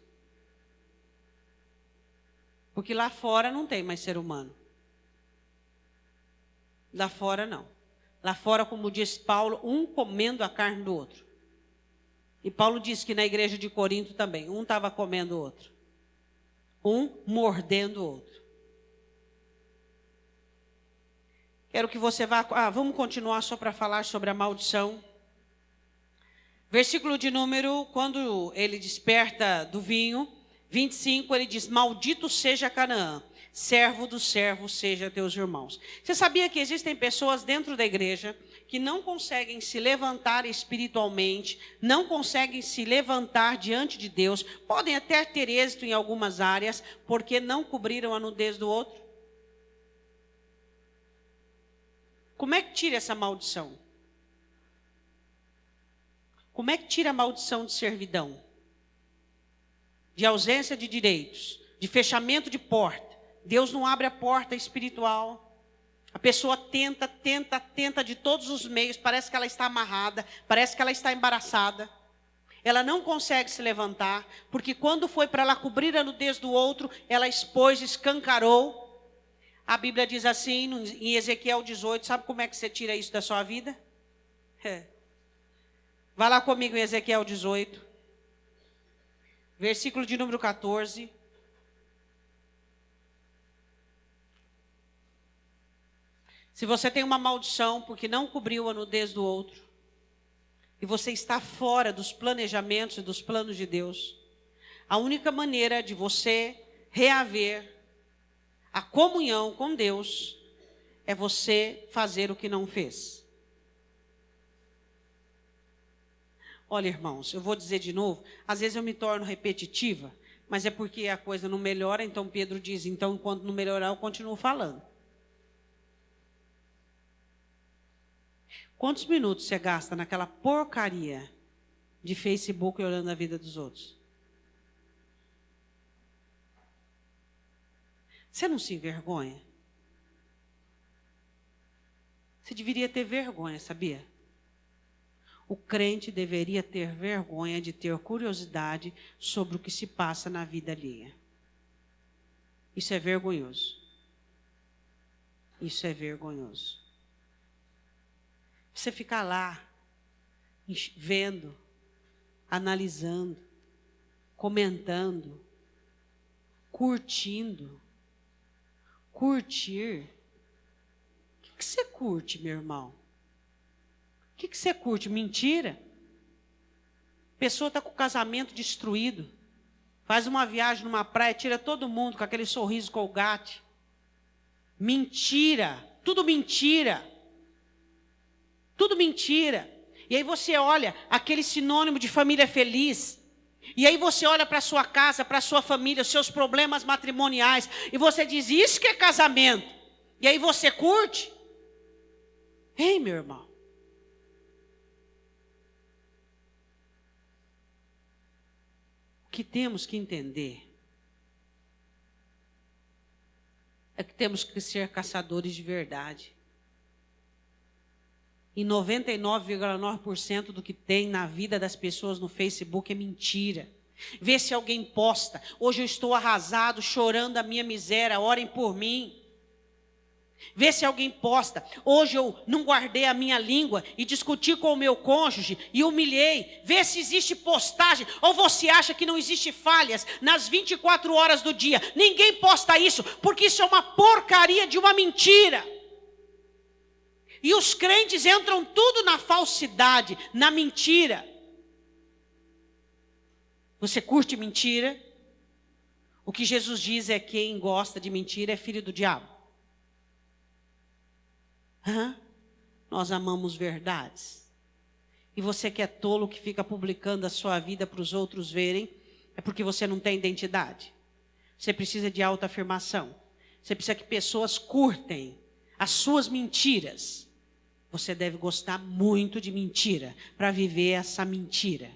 Porque lá fora não tem mais ser humano. Lá fora não. Lá fora, como diz Paulo, um comendo a carne do outro. E Paulo disse que na igreja de Corinto também, um estava comendo o outro. Um mordendo o outro. Quero que você vá... vamos continuar só para falar sobre a maldição. Versículo de número, quando ele desperta do vinho, 25, ele diz, maldito seja Canaã, servo dos servos seja teus irmãos. Você sabia que existem pessoas dentro da igreja que não conseguem se levantar espiritualmente, não conseguem se levantar diante de Deus, podem até ter êxito em algumas áreas, porque não cobriram a nudez do outro? Como é que tira essa maldição? Como é que tira a maldição de servidão? De ausência de direitos, de fechamento de porta. Deus não abre a porta espiritual. A pessoa tenta de todos os meios, parece que ela está amarrada, parece que ela está embaraçada. Ela não consegue se levantar, porque quando foi para ela cobrir a nudez do outro, ela expôs, escancarou. A Bíblia diz assim, em Ezequiel 18, sabe como é que você tira isso da sua vida? Vai lá comigo em Ezequiel 18, versículo de número 14. Se você tem uma maldição porque não cobriu a nudez do outro, e você está fora dos planejamentos e dos planos de Deus, a única maneira de você reaver a comunhão com Deus é você fazer o que não fez. Olha, irmãos, eu vou dizer de novo, às vezes eu me torno repetitiva, mas é porque a coisa não melhora, então Pedro diz, então enquanto não melhorar eu continuo falando. Quantos minutos você gasta naquela porcaria de Facebook e olhando a vida dos outros? Você não se envergonha? Você deveria ter vergonha, sabia? O crente deveria ter vergonha de ter curiosidade sobre o que se passa na vida alheia. Isso é vergonhoso. Isso é vergonhoso. Você ficar lá, vendo, analisando, comentando, curtindo. Curtir. O que você curte, meu irmão? O que você curte? Mentira? A pessoa está com o casamento destruído. Faz uma viagem numa praia, tira todo mundo com aquele sorriso Colgate. Mentira. Tudo mentira. Tudo mentira. E aí você olha aquele sinônimo de família feliz. E aí você olha para a sua casa, para a sua família, os seus problemas matrimoniais. E você diz, isso que é casamento. E aí você curte. Ei, meu irmão. O que temos que entender é que temos que ser caçadores de verdade. E 99,9% do que tem na vida das pessoas no Facebook é mentira. Vê se alguém posta. Hoje eu estou arrasado, chorando a minha miséria, orem por mim. Vê se alguém posta. Hoje eu não guardei a minha língua e discuti com o meu cônjuge e humilhei. Vê se existe postagem. Ou você acha que não existe falhas nas 24 horas do dia? Ninguém posta isso, porque isso é uma porcaria de uma mentira. E os crentes entram tudo na falsidade, na mentira. Você curte mentira? O que Jesus diz é que quem gosta de mentira é filho do diabo. Nós amamos verdades. E você que é tolo, que fica publicando a sua vida para os outros verem, é porque você não tem identidade. Você precisa de autoafirmação. Você precisa que pessoas curtem as suas mentiras. Você deve gostar muito de mentira para viver essa mentira.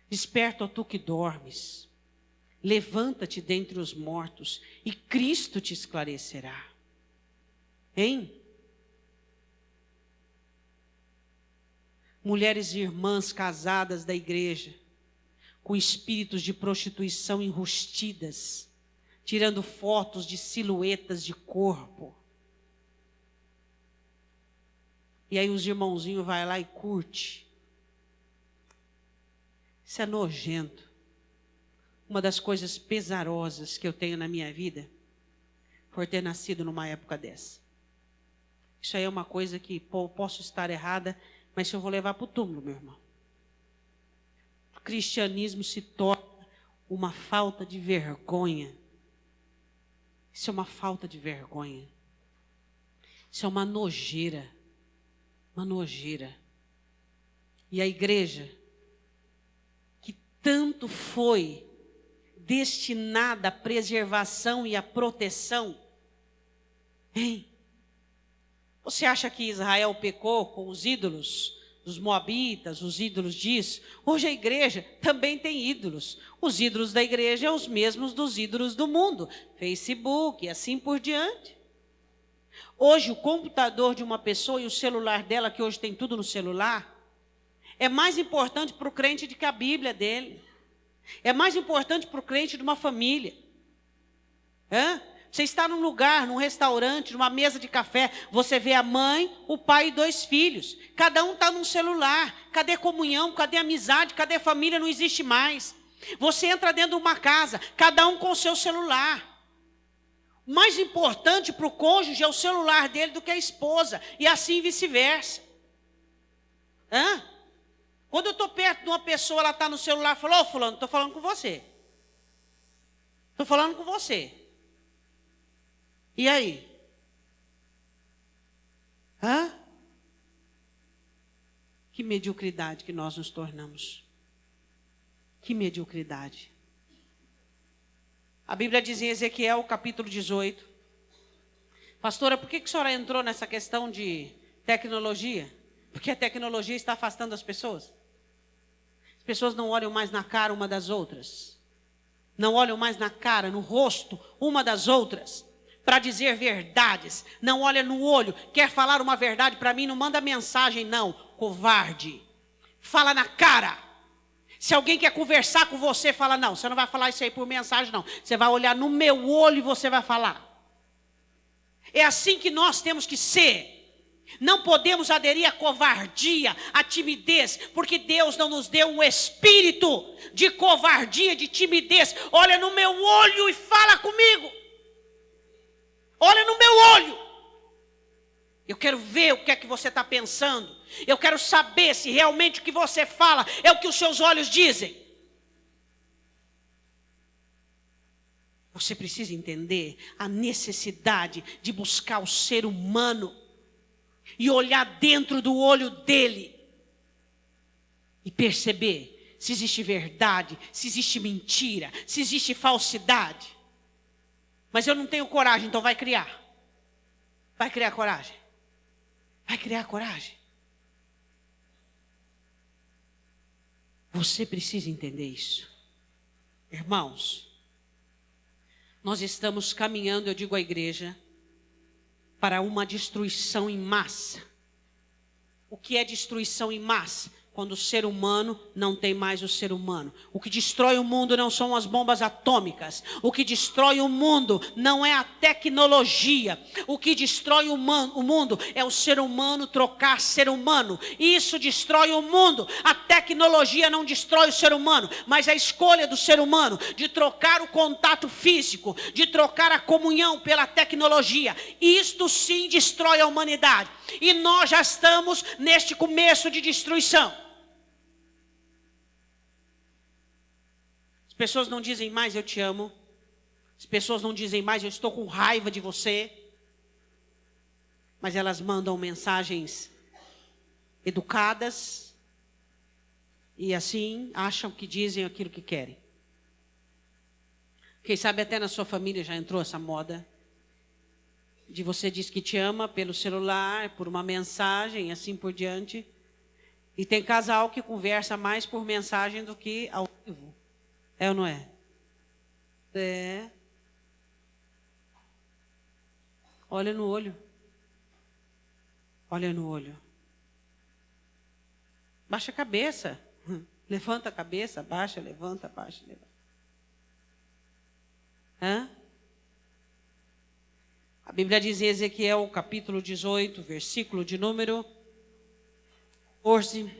Desperta, ó tu que dormes. Levanta-te dentre os mortos e Cristo te esclarecerá. Hein? Mulheres e irmãs casadas da igreja, com espíritos de prostituição enrustidas, tirando fotos de silhuetas de corpo. E aí os irmãozinhos vai lá e curte. Isso é nojento. Uma das coisas pesarosas que eu tenho na minha vida foi ter nascido numa época dessa. Isso aí é uma coisa que posso estar errada, mas isso eu vou levar para o túmulo, meu irmão. O cristianismo se torna uma falta de vergonha. Isso é uma falta de vergonha. Isso é uma nojeira. Uma nojeira. E a igreja, que tanto foi destinada à preservação e à proteção, hein? Você acha que Israel pecou com os ídolos dos moabitas, os ídolos disso? Hoje a igreja também tem ídolos. Os ídolos da igreja são os mesmos dos ídolos do mundo. Facebook e assim por diante. Hoje o computador de uma pessoa e o celular dela, que hoje tem tudo no celular, é mais importante para o crente do que a Bíblia dele. É mais importante para o crente de uma família. Você está num lugar, num restaurante, numa mesa de café, você vê a mãe, o pai e 2 filhos. Cada um está num celular. Cadê comunhão? Cadê amizade? Cadê família? Não existe mais. Você entra dentro de uma casa, cada um com o seu celular. O mais importante para o cônjuge é o celular dele do que a esposa. E assim vice-versa. Quando eu estou perto de uma pessoa, ela está no celular, fala, ô fulano, estou falando com você. Estou falando com você. E aí? Que mediocridade que nós nos tornamos. Que mediocridade. A Bíblia diz em Ezequiel, capítulo 18, Pastora, por que a senhora entrou nessa questão de tecnologia? Porque a tecnologia está afastando as pessoas. As pessoas não olham mais na cara uma das outras. Não olham mais na cara, no rosto uma das outras, para dizer verdades. Não olha no olho. Quer falar uma verdade para mim? Não manda mensagem, não. Covarde. Fala na cara. Se alguém quer conversar com você, fala, não, você não vai falar isso aí por mensagem, não. Você vai olhar no meu olho e você vai falar. É assim que nós temos que ser. Não podemos aderir à covardia, à timidez, porque Deus não nos deu um espírito de covardia, de timidez. Olha no meu olho e fala comigo. Olha no meu olho. Eu quero ver o que é que você está pensando. Eu quero saber se realmente o que você fala é o que os seus olhos dizem. Você precisa entender a necessidade de buscar o ser humano e olhar dentro do olho dele e perceber se existe verdade, se existe mentira, se existe falsidade. Mas eu não tenho coragem, então vai criar. Vai criar coragem. Vai criar coragem. Você precisa entender isso. Irmãos, nós estamos caminhando, eu digo à igreja, para uma destruição em massa. O que é destruição em massa? Quando o ser humano não tem mais o ser humano. O que destrói o mundo não são as bombas atômicas. O que destrói o mundo não é a tecnologia. O que destrói o mundo é o ser humano trocar ser humano. Isso destrói o mundo. A tecnologia não destrói o ser humano, mas a escolha do ser humano de trocar o contato físico, de trocar a comunhão pela tecnologia. Isto sim destrói a humanidade. E nós já estamos neste começo de destruição. As pessoas não dizem mais eu te amo. As pessoas não dizem mais eu estou com raiva de você. Mas elas mandam mensagens educadas e assim acham que dizem aquilo que querem. Quem sabe até na sua família já entrou essa moda de você diz que te ama pelo celular, por uma mensagem, assim por diante. E tem casal que conversa mais por mensagem do que ao vivo. É ou não é? É. Olha no olho. Olha no olho. Baixa a cabeça. Levanta a cabeça, baixa, levanta, baixa, levanta. Hã? A Bíblia diz em Ezequiel, capítulo 18, versículo de número 14.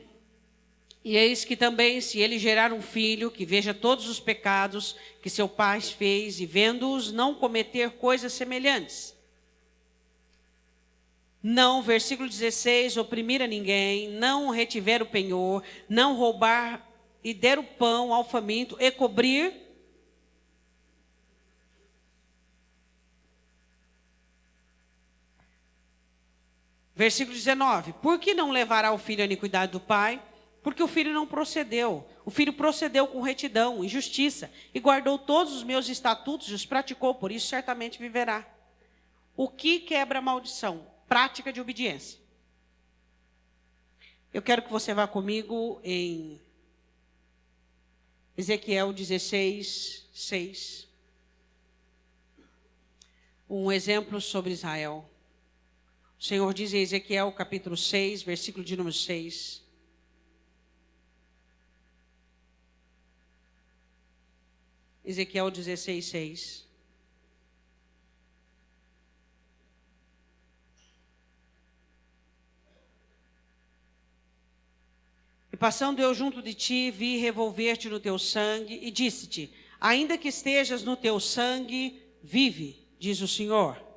E eis que também, se ele gerar um filho, que veja todos os pecados que seu pai fez, e vendo-os não cometer coisas semelhantes. Não, versículo 16, oprimir a ninguém, não retiver o penhor, não roubar e der o pão ao faminto e cobrir. Versículo 19, por que não levará o filho à iniquidade do pai? Porque o filho não procedeu. O filho procedeu com retidão e justiça e guardou todos os meus estatutos e os praticou, por isso certamente viverá. O que quebra a maldição? Prática de obediência. Eu quero que você vá comigo em Ezequiel 16, 6. Um exemplo sobre Israel. O Senhor diz em Ezequiel capítulo 6, versículo de número 6. Ezequiel 16, 6. E passando eu junto de ti, vi revolver-te no teu sangue, e disse-te, ainda que estejas no teu sangue, vive, diz o Senhor.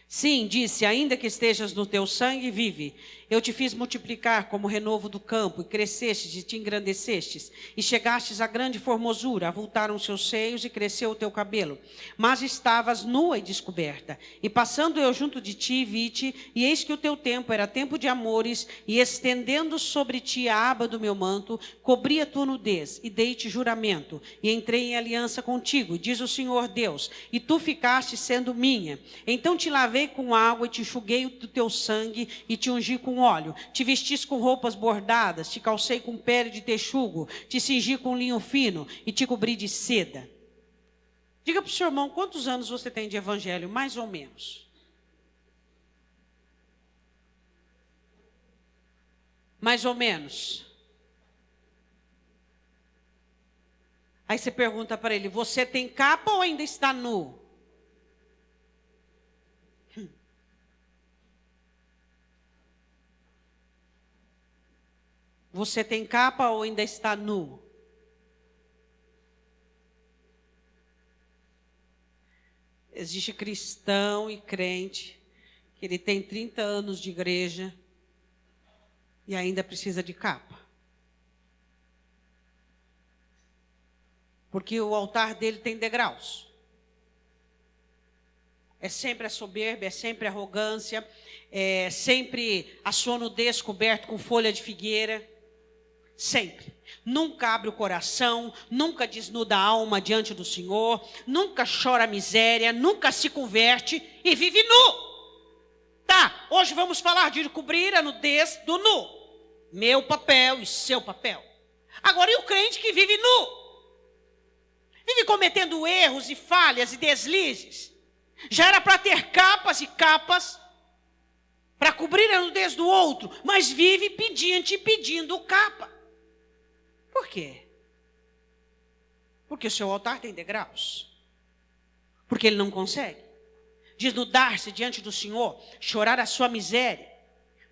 Sim, disse, ainda que estejas no teu sangue, vive. Eu te fiz multiplicar como renovo do campo, e crescestes e te engrandecestes, e chegastes à grande formosura, avultaram seus seios e cresceu o teu cabelo. Mas estavas nua e descoberta. E passando eu junto de ti, vi-te, e eis que o teu tempo era tempo de amores, e estendendo sobre ti a aba do meu manto, cobri a tua nudez, e dei-te juramento, e entrei em aliança contigo, diz o Senhor Deus, e tu ficaste sendo minha. Então te lavei com água e te enxuguei do teu sangue e te ungi com óleo. Te vestis com roupas bordadas, te calcei com pele de texugo, te cingi com linho fino e te cobri de seda. Diga para o seu irmão, quantos anos você tem de evangelho? Mais ou menos. Mais ou menos. Aí você pergunta para ele, você tem capa ou ainda está nu? Você tem capa ou ainda está nu? Existe cristão e crente que ele tem 30 anos de igreja e ainda precisa de capa. Porque o altar dele tem degraus. É sempre a soberba, é sempre a arrogância, é sempre a sua nudez coberta com folha de figueira. Sempre. Nunca abre o coração, nunca desnuda a alma diante do Senhor, nunca chora a miséria, nunca se converte e vive nu. Tá, hoje vamos falar de cobrir a nudez do nu. Meu papel e seu papel. Agora, e o crente que vive nu? Vive cometendo erros e falhas e deslizes. Já era para ter capas e capas para cobrir a nudez do outro, mas vive pedindo capa. Por quê? Porque o seu altar tem degraus. Porque ele não consegue desnudar-se diante do Senhor, chorar a sua miséria.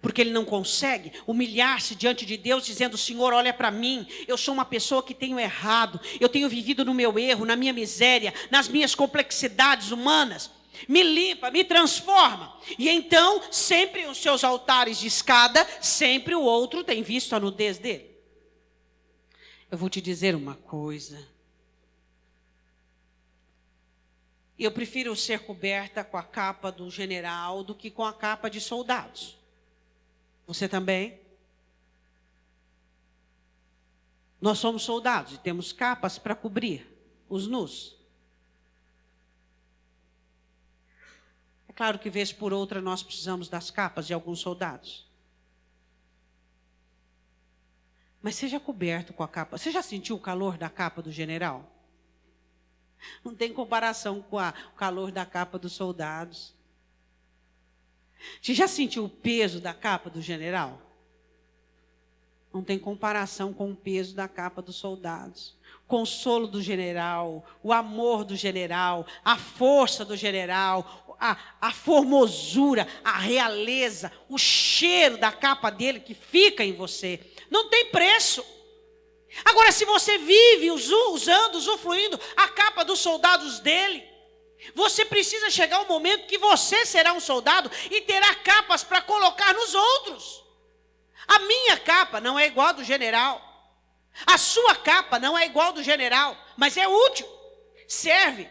Porque ele não consegue humilhar-se diante de Deus, dizendo, Senhor, olha para mim, eu sou uma pessoa que tenho errado, eu tenho vivido no meu erro, na minha miséria, nas minhas complexidades humanas. Me limpa, me transforma. E então, sempre os seus altares de escada, sempre o outro tem visto a nudez dele. Eu vou te dizer uma coisa. Eu prefiro ser coberta com a capa do general do que com a capa de soldados. Você também? Nós somos soldados e temos capas para cobrir os nus. É claro que, vez por outra, nós precisamos das capas de alguns soldados. Mas seja coberto com a capa. Você já sentiu o calor da capa do general? Não tem comparação com o calor da capa dos soldados. Você já sentiu o peso da capa do general? Não tem comparação com o peso da capa dos soldados. O consolo do general, o amor do general, a força do general, a formosura, a realeza, o cheiro da capa dele que fica em você. Não tem preço. Agora, se você vive usando, usufruindo a capa dos soldados dele, você precisa chegar ao momento que você será um soldado e terá capas para colocar nos outros. A minha capa não é igual a do general. A sua capa não é igual a do general, mas é útil. Serve.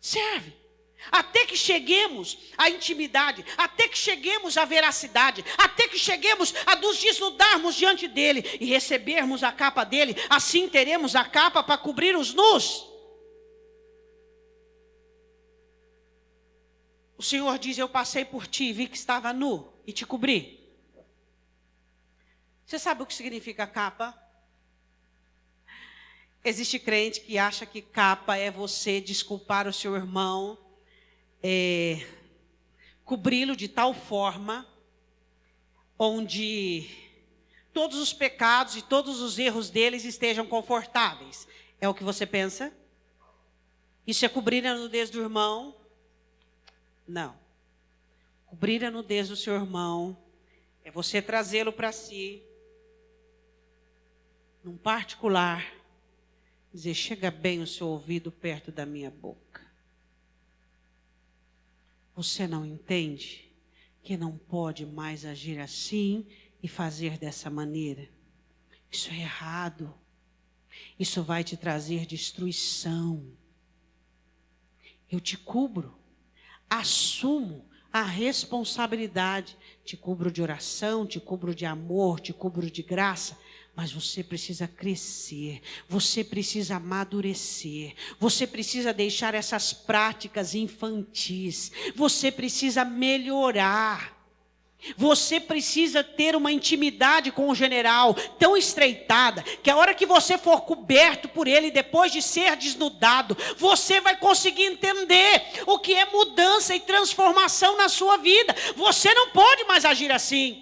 Serve. Até que cheguemos à intimidade, até que cheguemos à veracidade, até que cheguemos a nos desnudarmos diante dele e recebermos a capa dele, assim teremos a capa para cobrir os nus. O Senhor diz, eu passei por ti e vi que estava nu e te cobri. Você sabe o que significa capa? Existe crente que acha que capa é você desculpar o seu irmão, cobri-lo de tal forma onde todos os pecados e todos os erros deles estejam confortáveis. É o que você pensa? Isso é cobrir a nudez do irmão? Não. Cobrir a nudez do seu irmão é você trazê-lo para si, num particular, dizer, chega bem o seu ouvido perto da minha boca. Você não entende que não pode mais agir assim e fazer dessa maneira. Isso é errado. Isso vai te trazer destruição. Eu te cubro, assumo a responsabilidade. Te cubro de oração, te cubro de amor, te cubro de graça. Mas você precisa crescer, você precisa amadurecer, você precisa deixar essas práticas infantis, você precisa melhorar. Você precisa ter uma intimidade com o general tão estreitada, que a hora que você for coberto por ele, depois de ser desnudado, você vai conseguir entender o que é mudança e transformação na sua vida. Você não pode mais agir assim.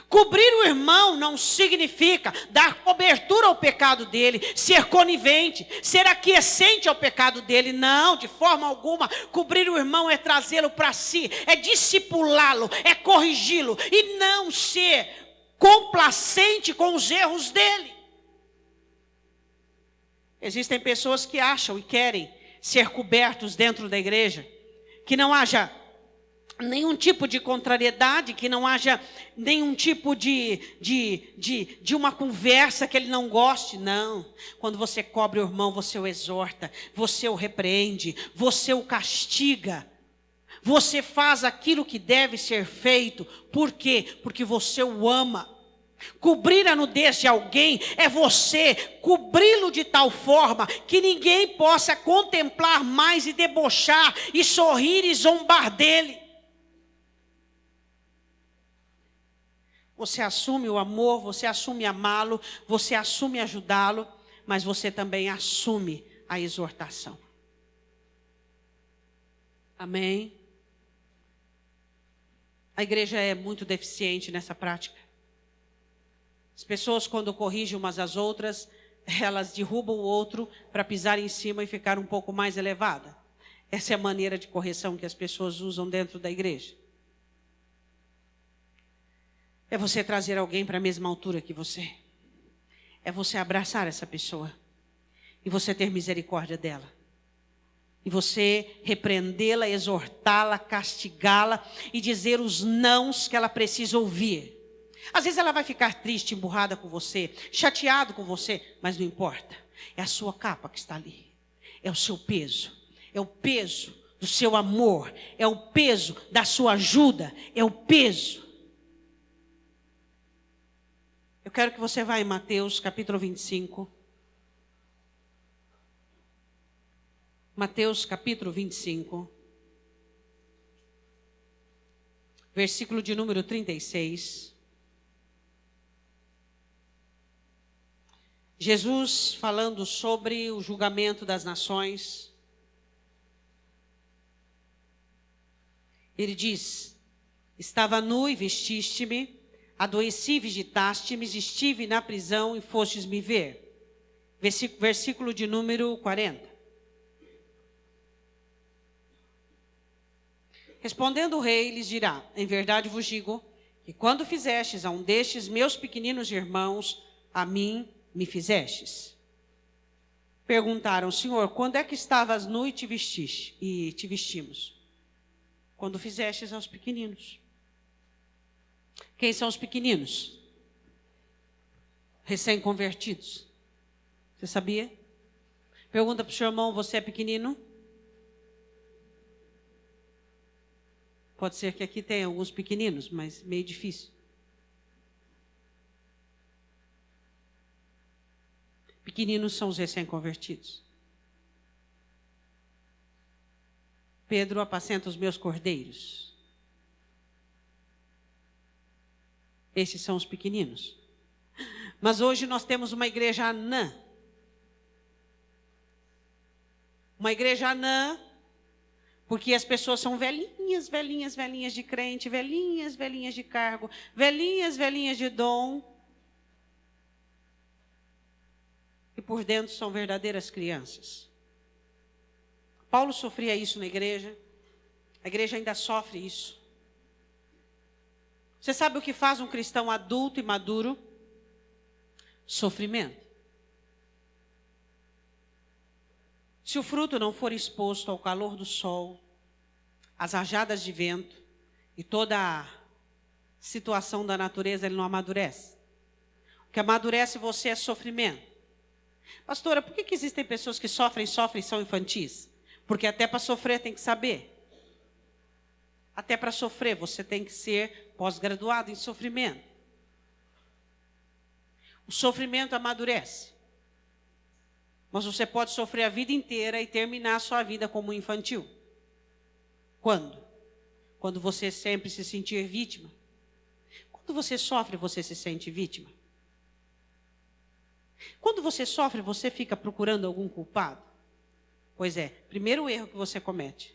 Cobrir o irmão não significa dar cobertura ao pecado dele, ser conivente, ser aquiescente ao pecado dele. Não, de forma alguma. Cobrir o irmão é trazê-lo para si, é discipulá-lo, é corrigi-lo e não ser complacente com os erros dele. Existem pessoas que acham e querem ser cobertos dentro da igreja, que não haja nenhum tipo de contrariedade, que não haja nenhum tipo de uma conversa que ele não goste. Não. Quando você cobre o irmão, você o exorta, você o repreende, você o castiga. Você faz aquilo que deve ser feito. Por quê? Porque você o ama. Cobrir a nudez de alguém é você cobri-lo de tal forma que ninguém possa contemplar mais e debochar e sorrir e zombar dele. Você assume o amor, você assume amá-lo, você assume ajudá-lo, mas você também assume a exortação. Amém? A igreja é muito deficiente nessa prática. As pessoas, quando corrigem umas às outras, elas derrubam o outro para pisar em cima e ficar um pouco mais elevada. Essa é a maneira de correção que as pessoas usam dentro da igreja. É você trazer alguém para a mesma altura que você. É você abraçar essa pessoa. E você ter misericórdia dela. E você repreendê-la, exortá-la, castigá-la e dizer os nãos que ela precisa ouvir. Às vezes ela vai ficar triste, emburrada com você, chateado com você, mas não importa. É a sua capa que está ali. É o seu peso. É o peso do seu amor. É o peso da sua ajuda. É o peso. Eu quero que você vá em Mateus capítulo 25. Mateus capítulo 25. Versículo de número 36. Jesus falando sobre o julgamento das nações. Ele diz: estava nu e vestiste-me, adoeci e visitaste-me, estive na prisão e fostes me ver. Versículo de número 40. Respondendo o rei, lhes dirá: em verdade vos digo, que quando fizestes a um destes meus pequeninos irmãos, a mim me fizestes. Perguntaram: Senhor, quando é que estavas nu e te vestiste? E te vestimos? Quando fizestes aos pequeninos. Quem são os pequeninos? Recém-convertidos. Você sabia? Pergunta para o seu irmão: você é pequenino? Pode ser que aqui tenha alguns pequeninos, mas meio difícil. Pequeninos são os recém-convertidos. Pedro, apacenta os meus cordeiros. Esses são os pequeninos. Mas hoje nós temos uma igreja anã. Uma igreja anã, porque as pessoas são velhinhas, velhinhas, velhinhas de crente, velhinhas, velhinhas de cargo, velhinhas, velhinhas de dom. E por dentro são verdadeiras crianças. Paulo sofria isso na igreja. A igreja ainda sofre isso. Você sabe o que faz um cristão adulto e maduro? Sofrimento. Se o fruto não for exposto ao calor do sol, as rajadas de vento e toda a situação da natureza, ele não amadurece. O que amadurece você é sofrimento. Pastora, por que existem pessoas que sofrem e são infantis? Porque até para sofrer tem que saber. Até para sofrer você tem que ser pós-graduado em sofrimento. O sofrimento amadurece. Mas você pode sofrer a vida inteira e terminar a sua vida como infantil. Quando? Quando você sempre se sentir vítima. Quando você sofre, você se sente vítima. Quando você sofre, você fica procurando algum culpado? Pois é, primeiro erro que você comete.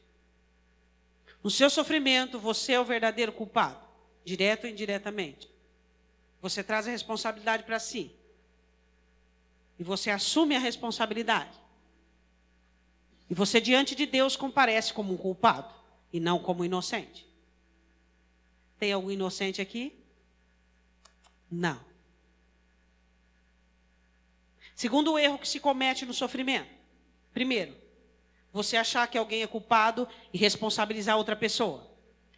No seu sofrimento, você é o verdadeiro culpado, direto ou indiretamente. Você traz a responsabilidade para si. E você assume a responsabilidade. E você, diante de Deus, comparece como um culpado e não como inocente. Tem algum inocente aqui? Não. Segundo erro que se comete no sofrimento. Primeiro, você achar que alguém é culpado e responsabilizar outra pessoa.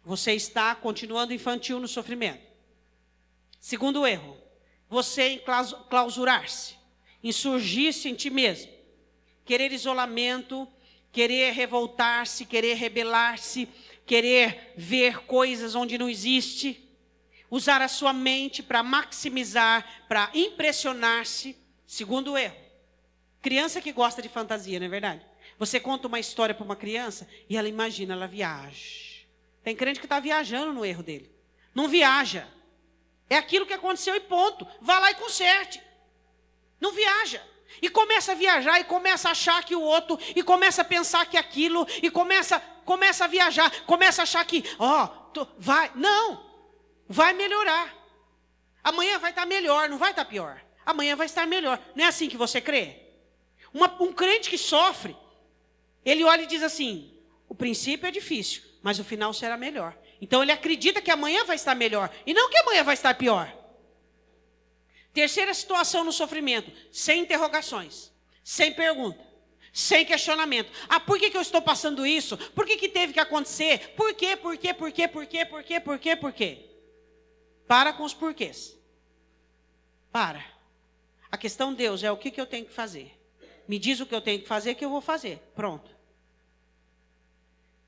Você está continuando infantil no sofrimento. Segundo erro, você enclausurar-se, insurgir-se em ti mesmo. Querer isolamento, querer revoltar-se, querer rebelar-se, querer ver coisas onde não existe. Usar a sua mente para maximizar, para impressionar-se. Segundo erro, criança que gosta de fantasia, não é verdade? Você conta uma história para uma criança e ela imagina, ela viaja. Tem crente que está viajando no erro dele. Não viaja. É aquilo que aconteceu e ponto. Vá lá e conserte. Não viaja. E começa a viajar e começa a achar que o outro, e começa a pensar que aquilo, e começa a viajar, começa a achar que, vai. Não. Vai melhorar. Amanhã vai estar melhor, não vai estar pior. Amanhã vai estar melhor. Não é assim que você crê? Um crente que sofre, ele olha e diz assim, o princípio é difícil, mas o final será melhor. Então ele acredita que amanhã vai estar melhor, e não que amanhã vai estar pior. Terceira situação no sofrimento, sem interrogações, sem pergunta, sem questionamento. Por que eu estou passando isso? Por que teve que acontecer? Por quê? Para com os porquês. Para. A questão, Deus, é o que eu tenho que fazer. Me diz o que eu tenho que fazer, que eu vou fazer. Pronto.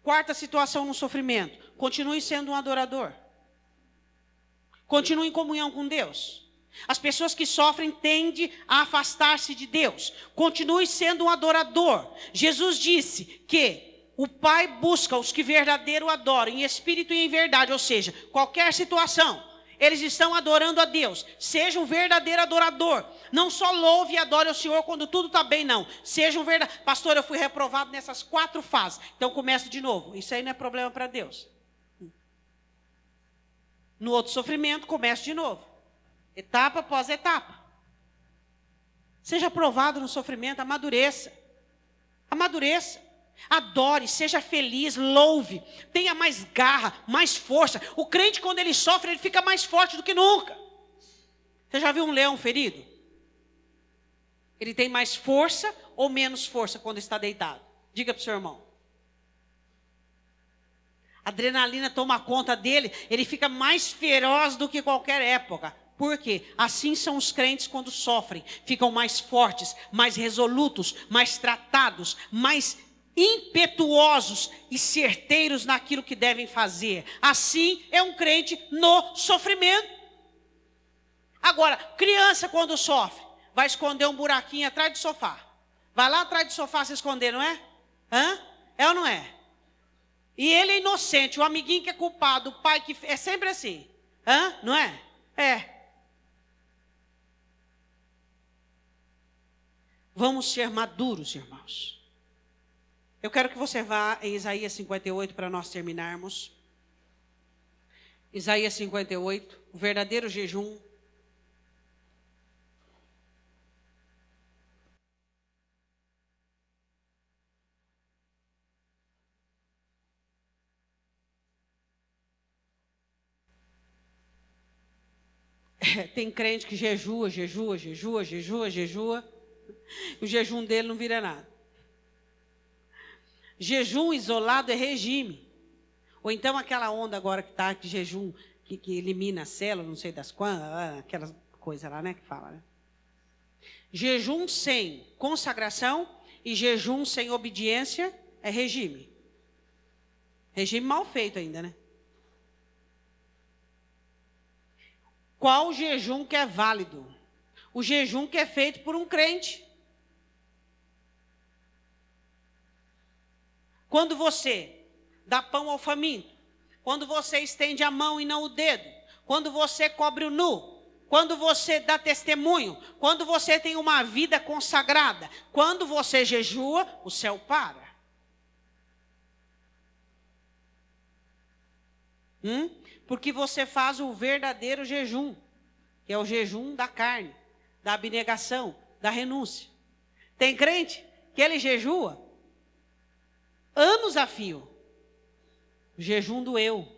Quarta situação no sofrimento. Continue sendo um adorador. Continue em comunhão com Deus. As pessoas que sofrem tendem a afastar-se de Deus. Continue sendo um adorador. Jesus disse que o Pai busca os que verdadeiro adoram, em espírito e em verdade. Ou seja, qualquer situação, eles estão adorando a Deus. Seja um verdadeiro adorador. Não só louve e adore ao Senhor quando tudo está bem, não. Seja um verdadeiro... Pastor, eu fui reprovado nessas 4 fases. Então começa de novo. Isso aí não é problema para Deus. No outro sofrimento, começa de novo. Etapa após etapa. Seja aprovado no sofrimento, amadureça. Amadureça. Adore, seja feliz, louve. Tenha mais garra, mais força. O crente, quando ele sofre, ele fica mais forte do que nunca. Você já viu um leão ferido? Ele tem mais força ou menos força quando está deitado? Diga para o seu irmão. A adrenalina toma conta dele, ele fica mais feroz do que qualquer época. Por quê? Assim são os crentes quando sofrem. Ficam mais fortes, mais resolutos, mais tratados, mais impetuosos e certeiros naquilo que devem fazer. Assim é um crente no sofrimento. Agora, criança quando sofre, vai esconder um buraquinho atrás do sofá. Vai lá atrás do sofá se esconder, não é? É ou não é? E ele é inocente, o amiguinho que é culpado, o pai que... É sempre assim. Não é? É. Vamos ser maduros, irmãos. Eu quero que você vá em Isaías 58 para nós terminarmos. Isaías 58, o verdadeiro jejum. Tem crente que jejua. O jejum dele não vira nada. Jejum isolado é regime. Ou então aquela onda agora que está de jejum, que elimina a célula, não sei das quantas, aquelas coisas lá, né, que fala, né? Jejum sem consagração e jejum sem obediência é regime. Regime mal feito ainda, né? Qual jejum que é válido? O jejum que é feito por um crente. Quando você dá pão ao faminto, quando você estende a mão e não o dedo, quando você cobre o nu, quando você dá testemunho, quando você tem uma vida consagrada, quando você jejua, o céu para. Porque você faz o verdadeiro jejum, que é o jejum da carne, da abnegação, da renúncia. Tem crente que ele jejua anos a fio. O jejum do eu,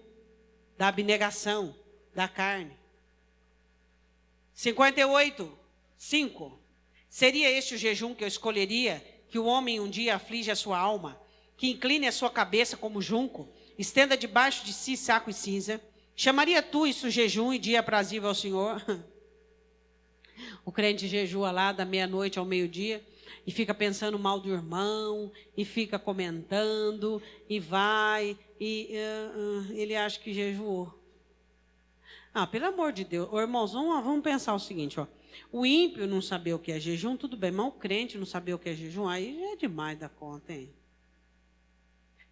da abnegação, da carne. 58, 5. Seria este o jejum que eu escolheria, que o homem um dia aflige a sua alma, que incline a sua cabeça como junco, estenda debaixo de si saco e cinza? Chamaria tu isso jejum e dia aprazível ao Senhor? O crente jejua lá da meia-noite ao meio-dia e fica pensando mal do irmão, e fica comentando, e vai, e ele acha que jejuou. Pelo amor de Deus, irmãos, vamos pensar o seguinte, ó. O ímpio não saber o que é jejum, tudo bem, mas o crente não saber o que é jejum, aí já é demais da conta, hein?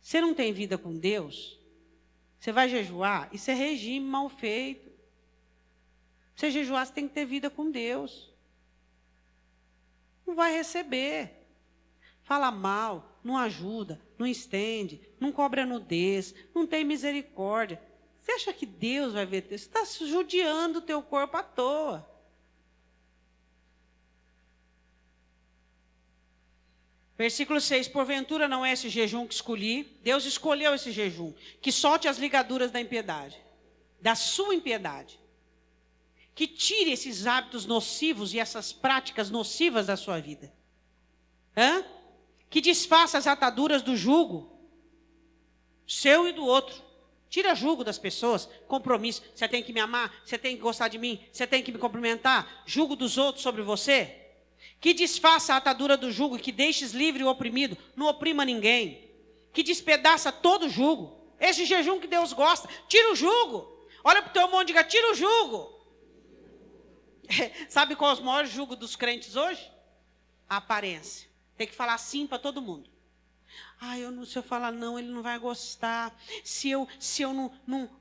Você não tem vida com Deus, você vai jejuar, isso é regime mal feito. Você jejuar, você tem que ter vida com Deus. Não vai receber. Fala mal, não ajuda, não estende, não cobra nudez, não tem misericórdia. Você acha que Deus vai ver? Você está judiando o teu corpo à toa. Versículo 6. Porventura não é esse jejum que escolhi? Deus escolheu esse jejum. Que solte as ligaduras da impiedade. Da sua impiedade. Que tire esses hábitos nocivos e essas práticas nocivas da sua vida. Que desfaça as ataduras do jugo. Seu e do outro. Tira jugo das pessoas. Compromisso. Você tem que me amar. Você tem que gostar de mim. Você tem que me cumprimentar. Jugo dos outros sobre você. Que desfaça a atadura do jugo e que deixes livre o oprimido. Não oprima ninguém. Que despedaça todo o jugo. Esse jejum que Deus gosta. Tira o jugo. Olha para o teu irmão e diga, tira o jugo. Sabe qual é o maior jugo dos crentes hoje? A aparência. Tem que falar sim para todo mundo. Se eu falar não, ele não vai gostar. Se eu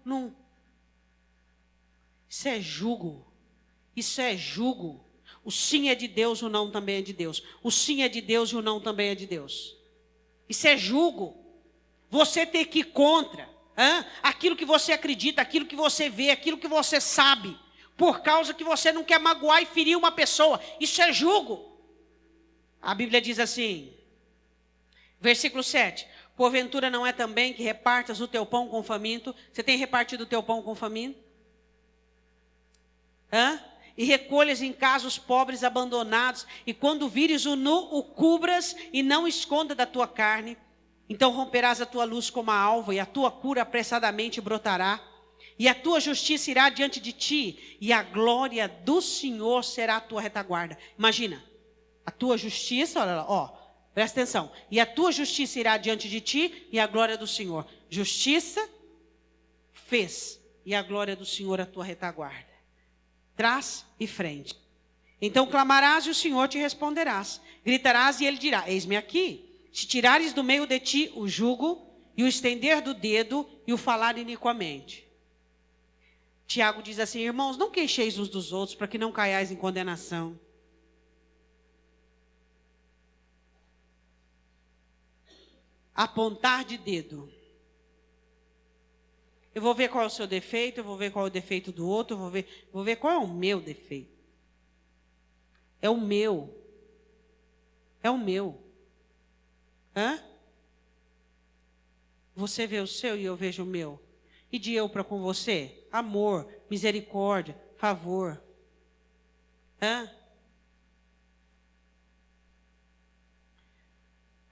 não. Isso é jugo. Isso é jugo. O sim é de Deus, o não também é de Deus. O sim é de Deus e o não também é de Deus. Isso é jugo. Você ter que ir contra aquilo que você acredita, aquilo que você vê, aquilo que você sabe, por causa que você não quer magoar e ferir uma pessoa. Isso é jugo. A Bíblia diz assim, versículo 7. Porventura não é também que repartas o teu pão com o faminto? Você tem repartido o teu pão com o faminto? E recolhas em casa os pobres abandonados, e quando vires o nu, o cubras e não esconda da tua carne. Então romperás a tua luz como a alva, e a tua cura apressadamente brotará. E a tua justiça irá diante de ti, e a glória do Senhor será a tua retaguarda. Imagina, a tua justiça, olha lá, presta atenção. E a tua justiça irá diante de ti, e a glória do Senhor. Justiça fez, e a glória do Senhor a tua retaguarda. Trás e frente. Então clamarás e o Senhor te responderás. Gritarás e ele dirá, eis-me aqui. Se tirares do meio de ti o jugo, e o estender do dedo, e o falar iniquamente. Tiago diz assim, irmãos, não queixeis uns dos outros, para que não caiais em condenação. Apontar de dedo. Eu vou ver qual é o seu defeito, eu vou ver qual é o defeito do outro, eu vou ver qual é o meu defeito. É o meu. É o meu. Você vê o seu e eu vejo o meu. E de eu para com você? Amor, misericórdia, favor.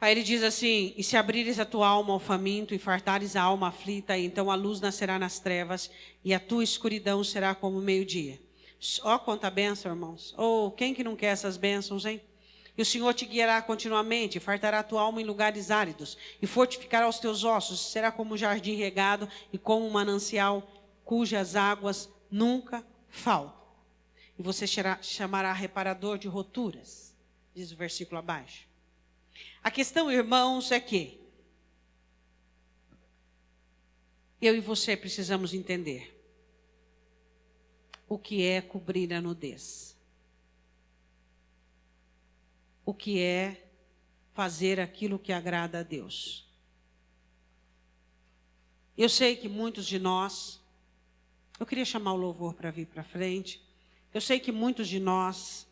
Aí ele diz assim: e se abrires a tua alma ao faminto e fartares a alma aflita, então a luz nascerá nas trevas e a tua escuridão será como o meio-dia. Ó, quanta bênção, irmãos. Oh, quem que não quer essas bênçãos, hein? E o Senhor te guiará continuamente, fartará a tua alma em lugares áridos e fortificará os teus ossos. Será como um jardim regado e como um manancial cujas águas nunca faltam. E você chamará reparador de roturas, diz o versículo abaixo. A questão, irmãos, é que eu e você precisamos entender o que é cobrir a nudez. O que é fazer aquilo que agrada a Deus. Eu sei que muitos de nós, eu queria chamar o louvor para vir para frente. Eu sei que muitos de nós,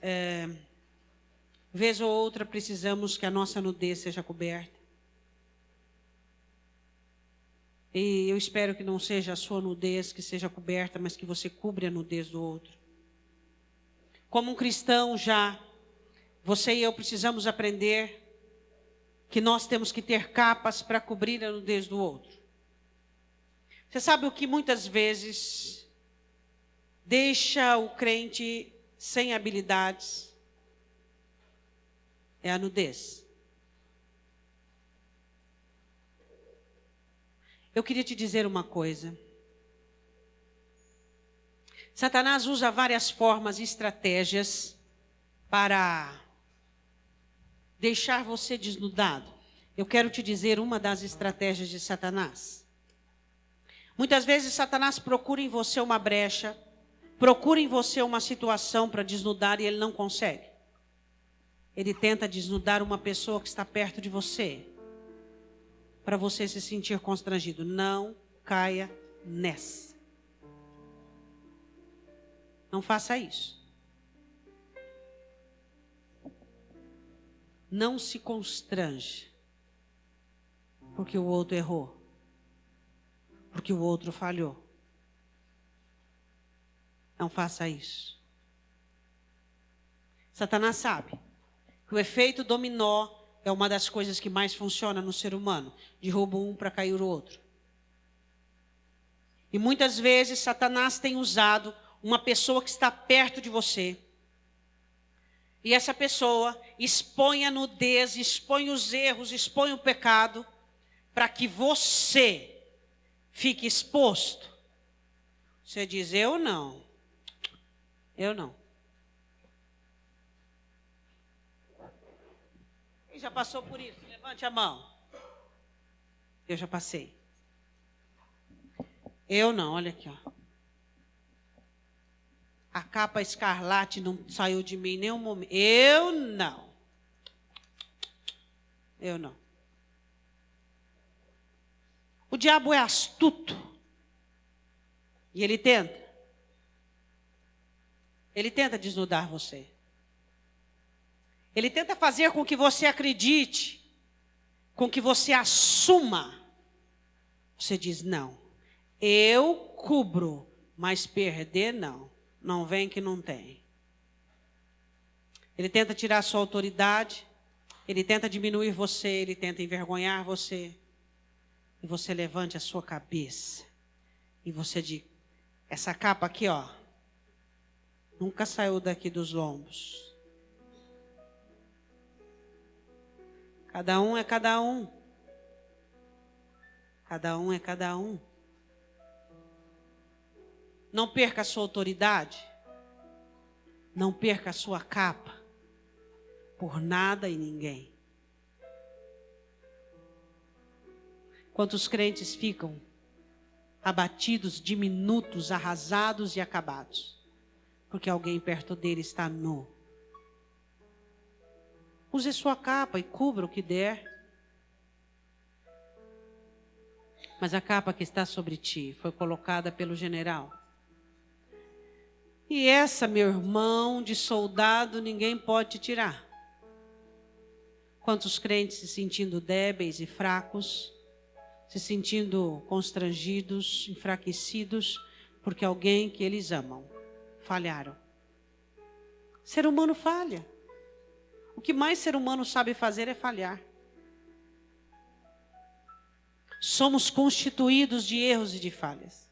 vez ou outra, precisamos que a nossa nudez seja coberta. E eu espero que não seja a sua nudez que seja coberta, mas que você cubra a nudez do outro. Como um cristão já, você e eu precisamos aprender que nós temos que ter capas para cobrir a nudez do outro. Você sabe o que muitas vezes deixa o crente sem habilidades? É a nudez. Eu queria te dizer uma coisa. Satanás usa várias formas e estratégias para deixar você desnudado. Eu quero te dizer uma das estratégias de Satanás. Muitas vezes Satanás procura em você uma brecha, procura em você uma situação para desnudar e ele não consegue. Ele tenta desnudar uma pessoa que está perto de você, para você se sentir constrangido. Não caia nessa. Não faça isso. Não se constrange, porque o outro errou, porque o outro falhou. Não faça isso. Satanás sabe que o efeito dominó é uma das coisas que mais funciona no ser humano. Derruba um para cair o outro. E muitas vezes Satanás tem usado uma pessoa que está perto de você. E essa pessoa expõe a nudez, expõe os erros, expõe o pecado, para que você fique exposto. Você diz: eu não. Eu não. Quem já passou por isso? Levante a mão. Eu já passei. Eu não, olha aqui, ó. A capa escarlate não saiu de mim em nenhum momento. Eu não. Eu não. O diabo é astuto. E ele tenta. Ele tenta desnudar você. Ele tenta fazer com que você acredite, com que você assuma. Você diz: não, eu cubro, mas perder não. Não vem que não tem. Ele tenta tirar a sua autoridade, ele tenta diminuir você, ele tenta envergonhar você. E você levante a sua cabeça. E você diz: essa capa aqui, ó, nunca saiu daqui dos lombos. Cada um é cada um. Cada um é cada um. Não perca a sua autoridade. Não perca a sua capa. Por nada e ninguém. Quantos crentes ficam abatidos, diminutos, arrasados e acabados, porque alguém perto dele está nu. Use sua capa e cubra o que der. Mas a capa que está sobre ti foi colocada pelo general. E essa, meu irmão, de soldado, ninguém pode te tirar. Quantos crentes se sentindo débeis e fracos, se sentindo constrangidos, enfraquecidos, porque alguém que eles amam falharam. Ser humano falha. O que mais ser humano sabe fazer é falhar. Somos constituídos de erros e de falhas.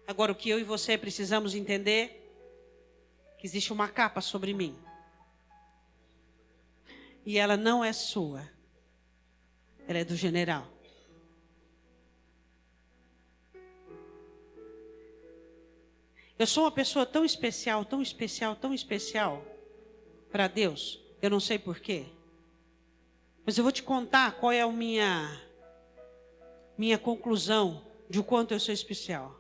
Agora, o que eu e você precisamos entender é que existe uma capa sobre mim. E ela não é sua. Ela é do general. Eu sou uma pessoa tão especial, tão especial, tão especial para Deus. Eu não sei porquê. Mas eu vou te contar qual é a minha conclusão de o quanto eu sou especial.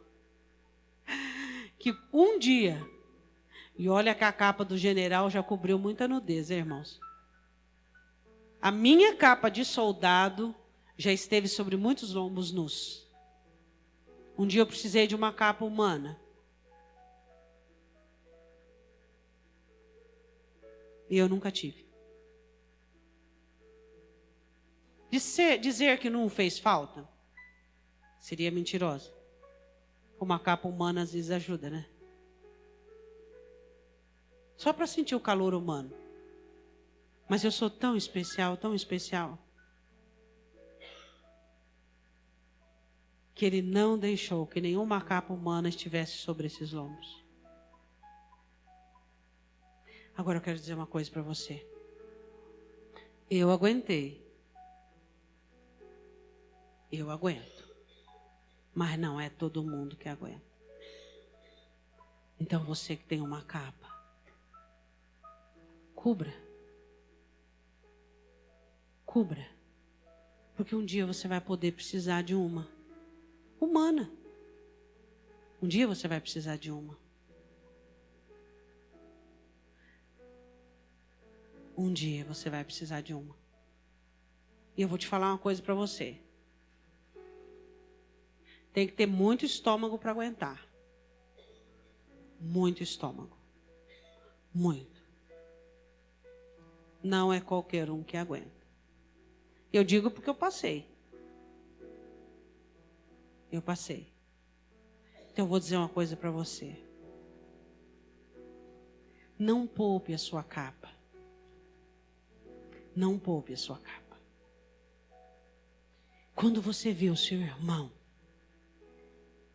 Que um dia, e olha que a capa do general já cobriu muita nudez, hein, irmãos? A minha capa de soldado já esteve sobre muitos lombos nus. Um dia eu precisei de uma capa humana. E eu nunca tive. Dizer que não fez falta seria mentirosa. Uma capa humana às vezes ajuda, né? Só para sentir o calor humano. Mas eu sou tão especial, que Ele não deixou que nenhuma capa humana estivesse sobre esses lombos. Agora eu quero dizer uma coisa para você. Eu aguentei. Eu aguento. Mas não é todo mundo que aguenta. Então você que tem uma capa, cubra. Cubra. Porque um dia você vai poder precisar de uma humana. Um dia você vai precisar de uma. Um dia você vai precisar de uma. E eu vou te falar uma coisa para você. Tem que ter muito estômago para aguentar. Muito estômago. Muito. Não é qualquer um que aguenta. Eu digo porque eu passei. Eu passei. Então eu vou dizer uma coisa para você. Não poupe a sua capa. Não poupe a sua capa. Quando você vê o seu irmão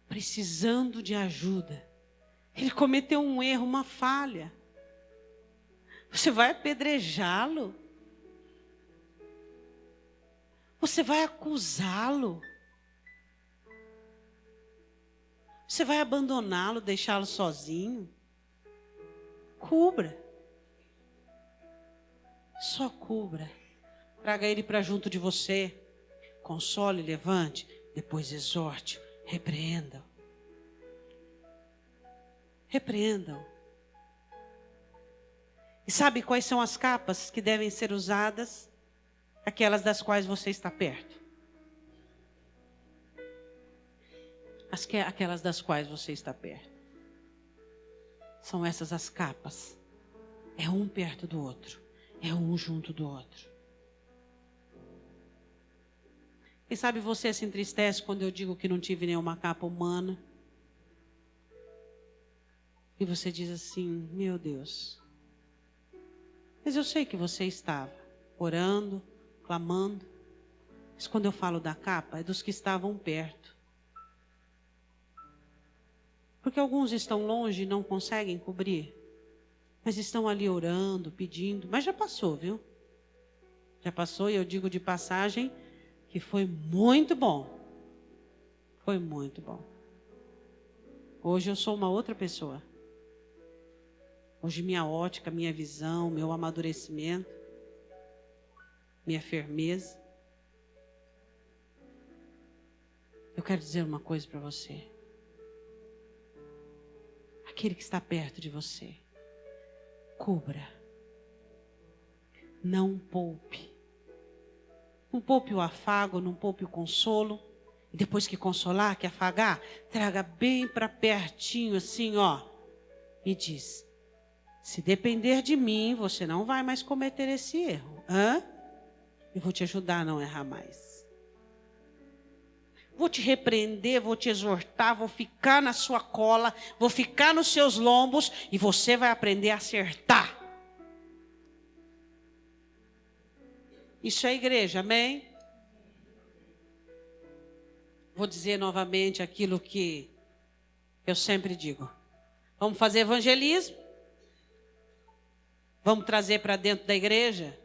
precisando de ajuda, ele cometeu um erro, uma falha, você vai apedrejá-lo? Você vai acusá-lo? Você vai abandoná-lo, deixá-lo sozinho? Cubra. Só cubra. Traga ele para junto de você. Console, levante. Depois exorte. Repreenda-o. Repreenda-o. E sabe quais são as capas que devem ser usadas? Aquelas das quais você está perto. Aquelas das quais você está perto. São essas as capas. É um perto do outro. É um junto do outro. Quem sabe você se entristece quando eu digo que não tive nenhuma capa humana. E você diz assim, meu Deus. Mas eu sei que você estava orando, clamando. Mas quando eu falo da capa, é dos que estavam perto. Porque alguns estão longe e não conseguem cobrir. Mas estão ali orando, pedindo. Mas já passou, viu? Já passou, e eu digo de passagem que foi muito bom. Foi muito bom. Hoje eu sou uma outra pessoa. Hoje minha ótica, minha visão, meu amadurecimento, minha firmeza. Eu quero dizer uma coisa para você. Aquele que está perto de você, cubra. Não poupe. Não poupe o afago, não poupe o consolo. E depois que consolar, que afagar, traga bem para pertinho assim, ó. E diz, se depender de mim, você não vai mais cometer esse erro. Eu vou te ajudar a não errar mais. Vou te repreender, vou te exortar, vou ficar na sua cola, vou ficar nos seus lombos e você vai aprender a acertar. Isso é igreja, amém? vou dizer novamente aquilo que eu sempre digo. Vamos fazer evangelismo. Vamos trazer para dentro da igreja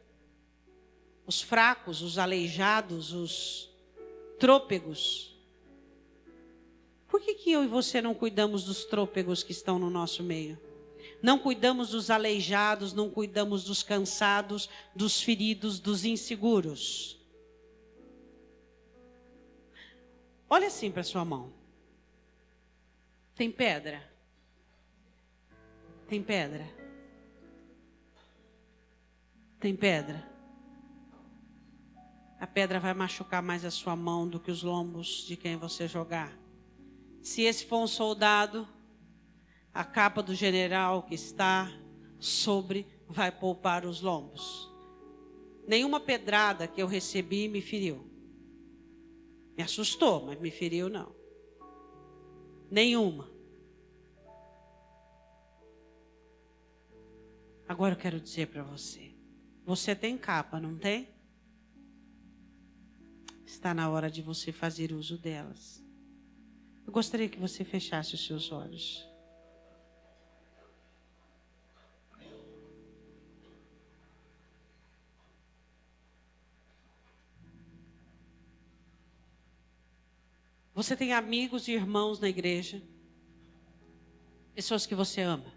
os fracos, os aleijados, os trôpegos. Por que eu e você não cuidamos dos trôpegos que estão no nosso meio? Não cuidamos dos aleijados, não cuidamos dos cansados, dos feridos, dos inseguros. Olha assim para sua mão. Tem pedra? Tem pedra? Tem pedra? A pedra vai machucar mais a sua mão do que os lombos de quem você jogar. Se esse for um soldado, a capa do general que está sobre vai poupar os lombos. Nenhuma pedrada que eu recebi me feriu. Me assustou, mas me feriu não. Nenhuma. Agora eu quero dizer para você. Você tem capa, não tem? Está na hora de você fazer uso delas. Eu gostaria que você fechasse os seus olhos. Você tem amigos e irmãos na igreja? Pessoas que você ama?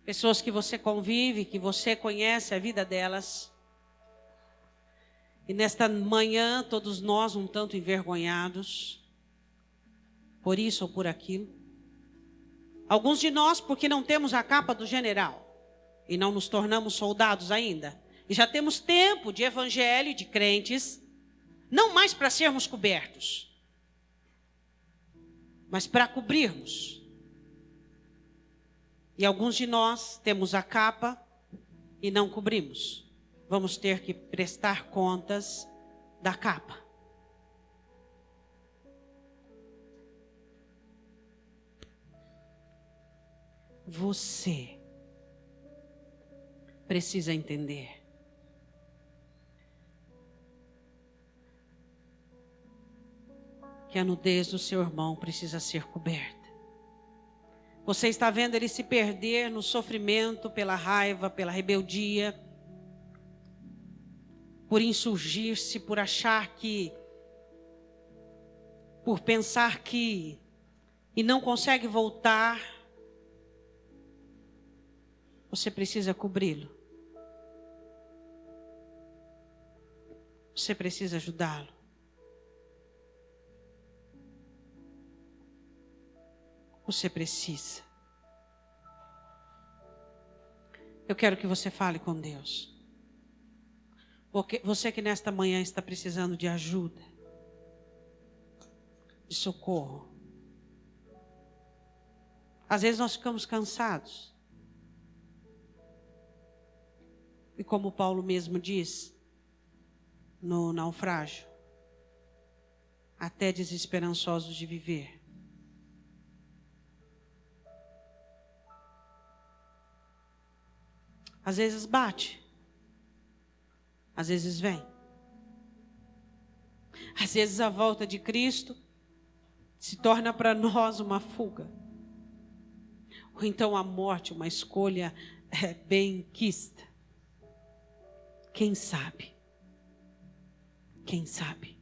Pessoas que você convive, que você conhece a vida delas? E nesta manhã, todos nós um tanto envergonhados, por isso ou por aquilo. Alguns de nós porque não temos a capa do general e não nos tornamos soldados ainda. E já temos tempo de evangelho e de crentes, não mais para sermos cobertos, mas para cobrirmos. E alguns de nós temos a capa e não cobrimos. Vamos ter que prestar contas da capa. Você precisa entender que a nudez do seu irmão precisa ser coberta. Você está vendo ele se perder no sofrimento, pela raiva, pela rebeldia, por insurgir-se, por achar que, por pensar que, e não consegue voltar. Você precisa cobri-lo. Você precisa ajudá-lo. Você precisa. Eu quero que você fale com Deus. Porque você que nesta manhã está precisando de ajuda, de socorro. Às vezes nós ficamos cansados. E como Paulo mesmo diz no naufrágio, até desesperançosos de viver. Às vezes bate. Às vezes vem. Às vezes a volta de Cristo se torna para nós uma fuga. Ou então a morte, uma escolha bem-quista. Quem sabe? Quem sabe?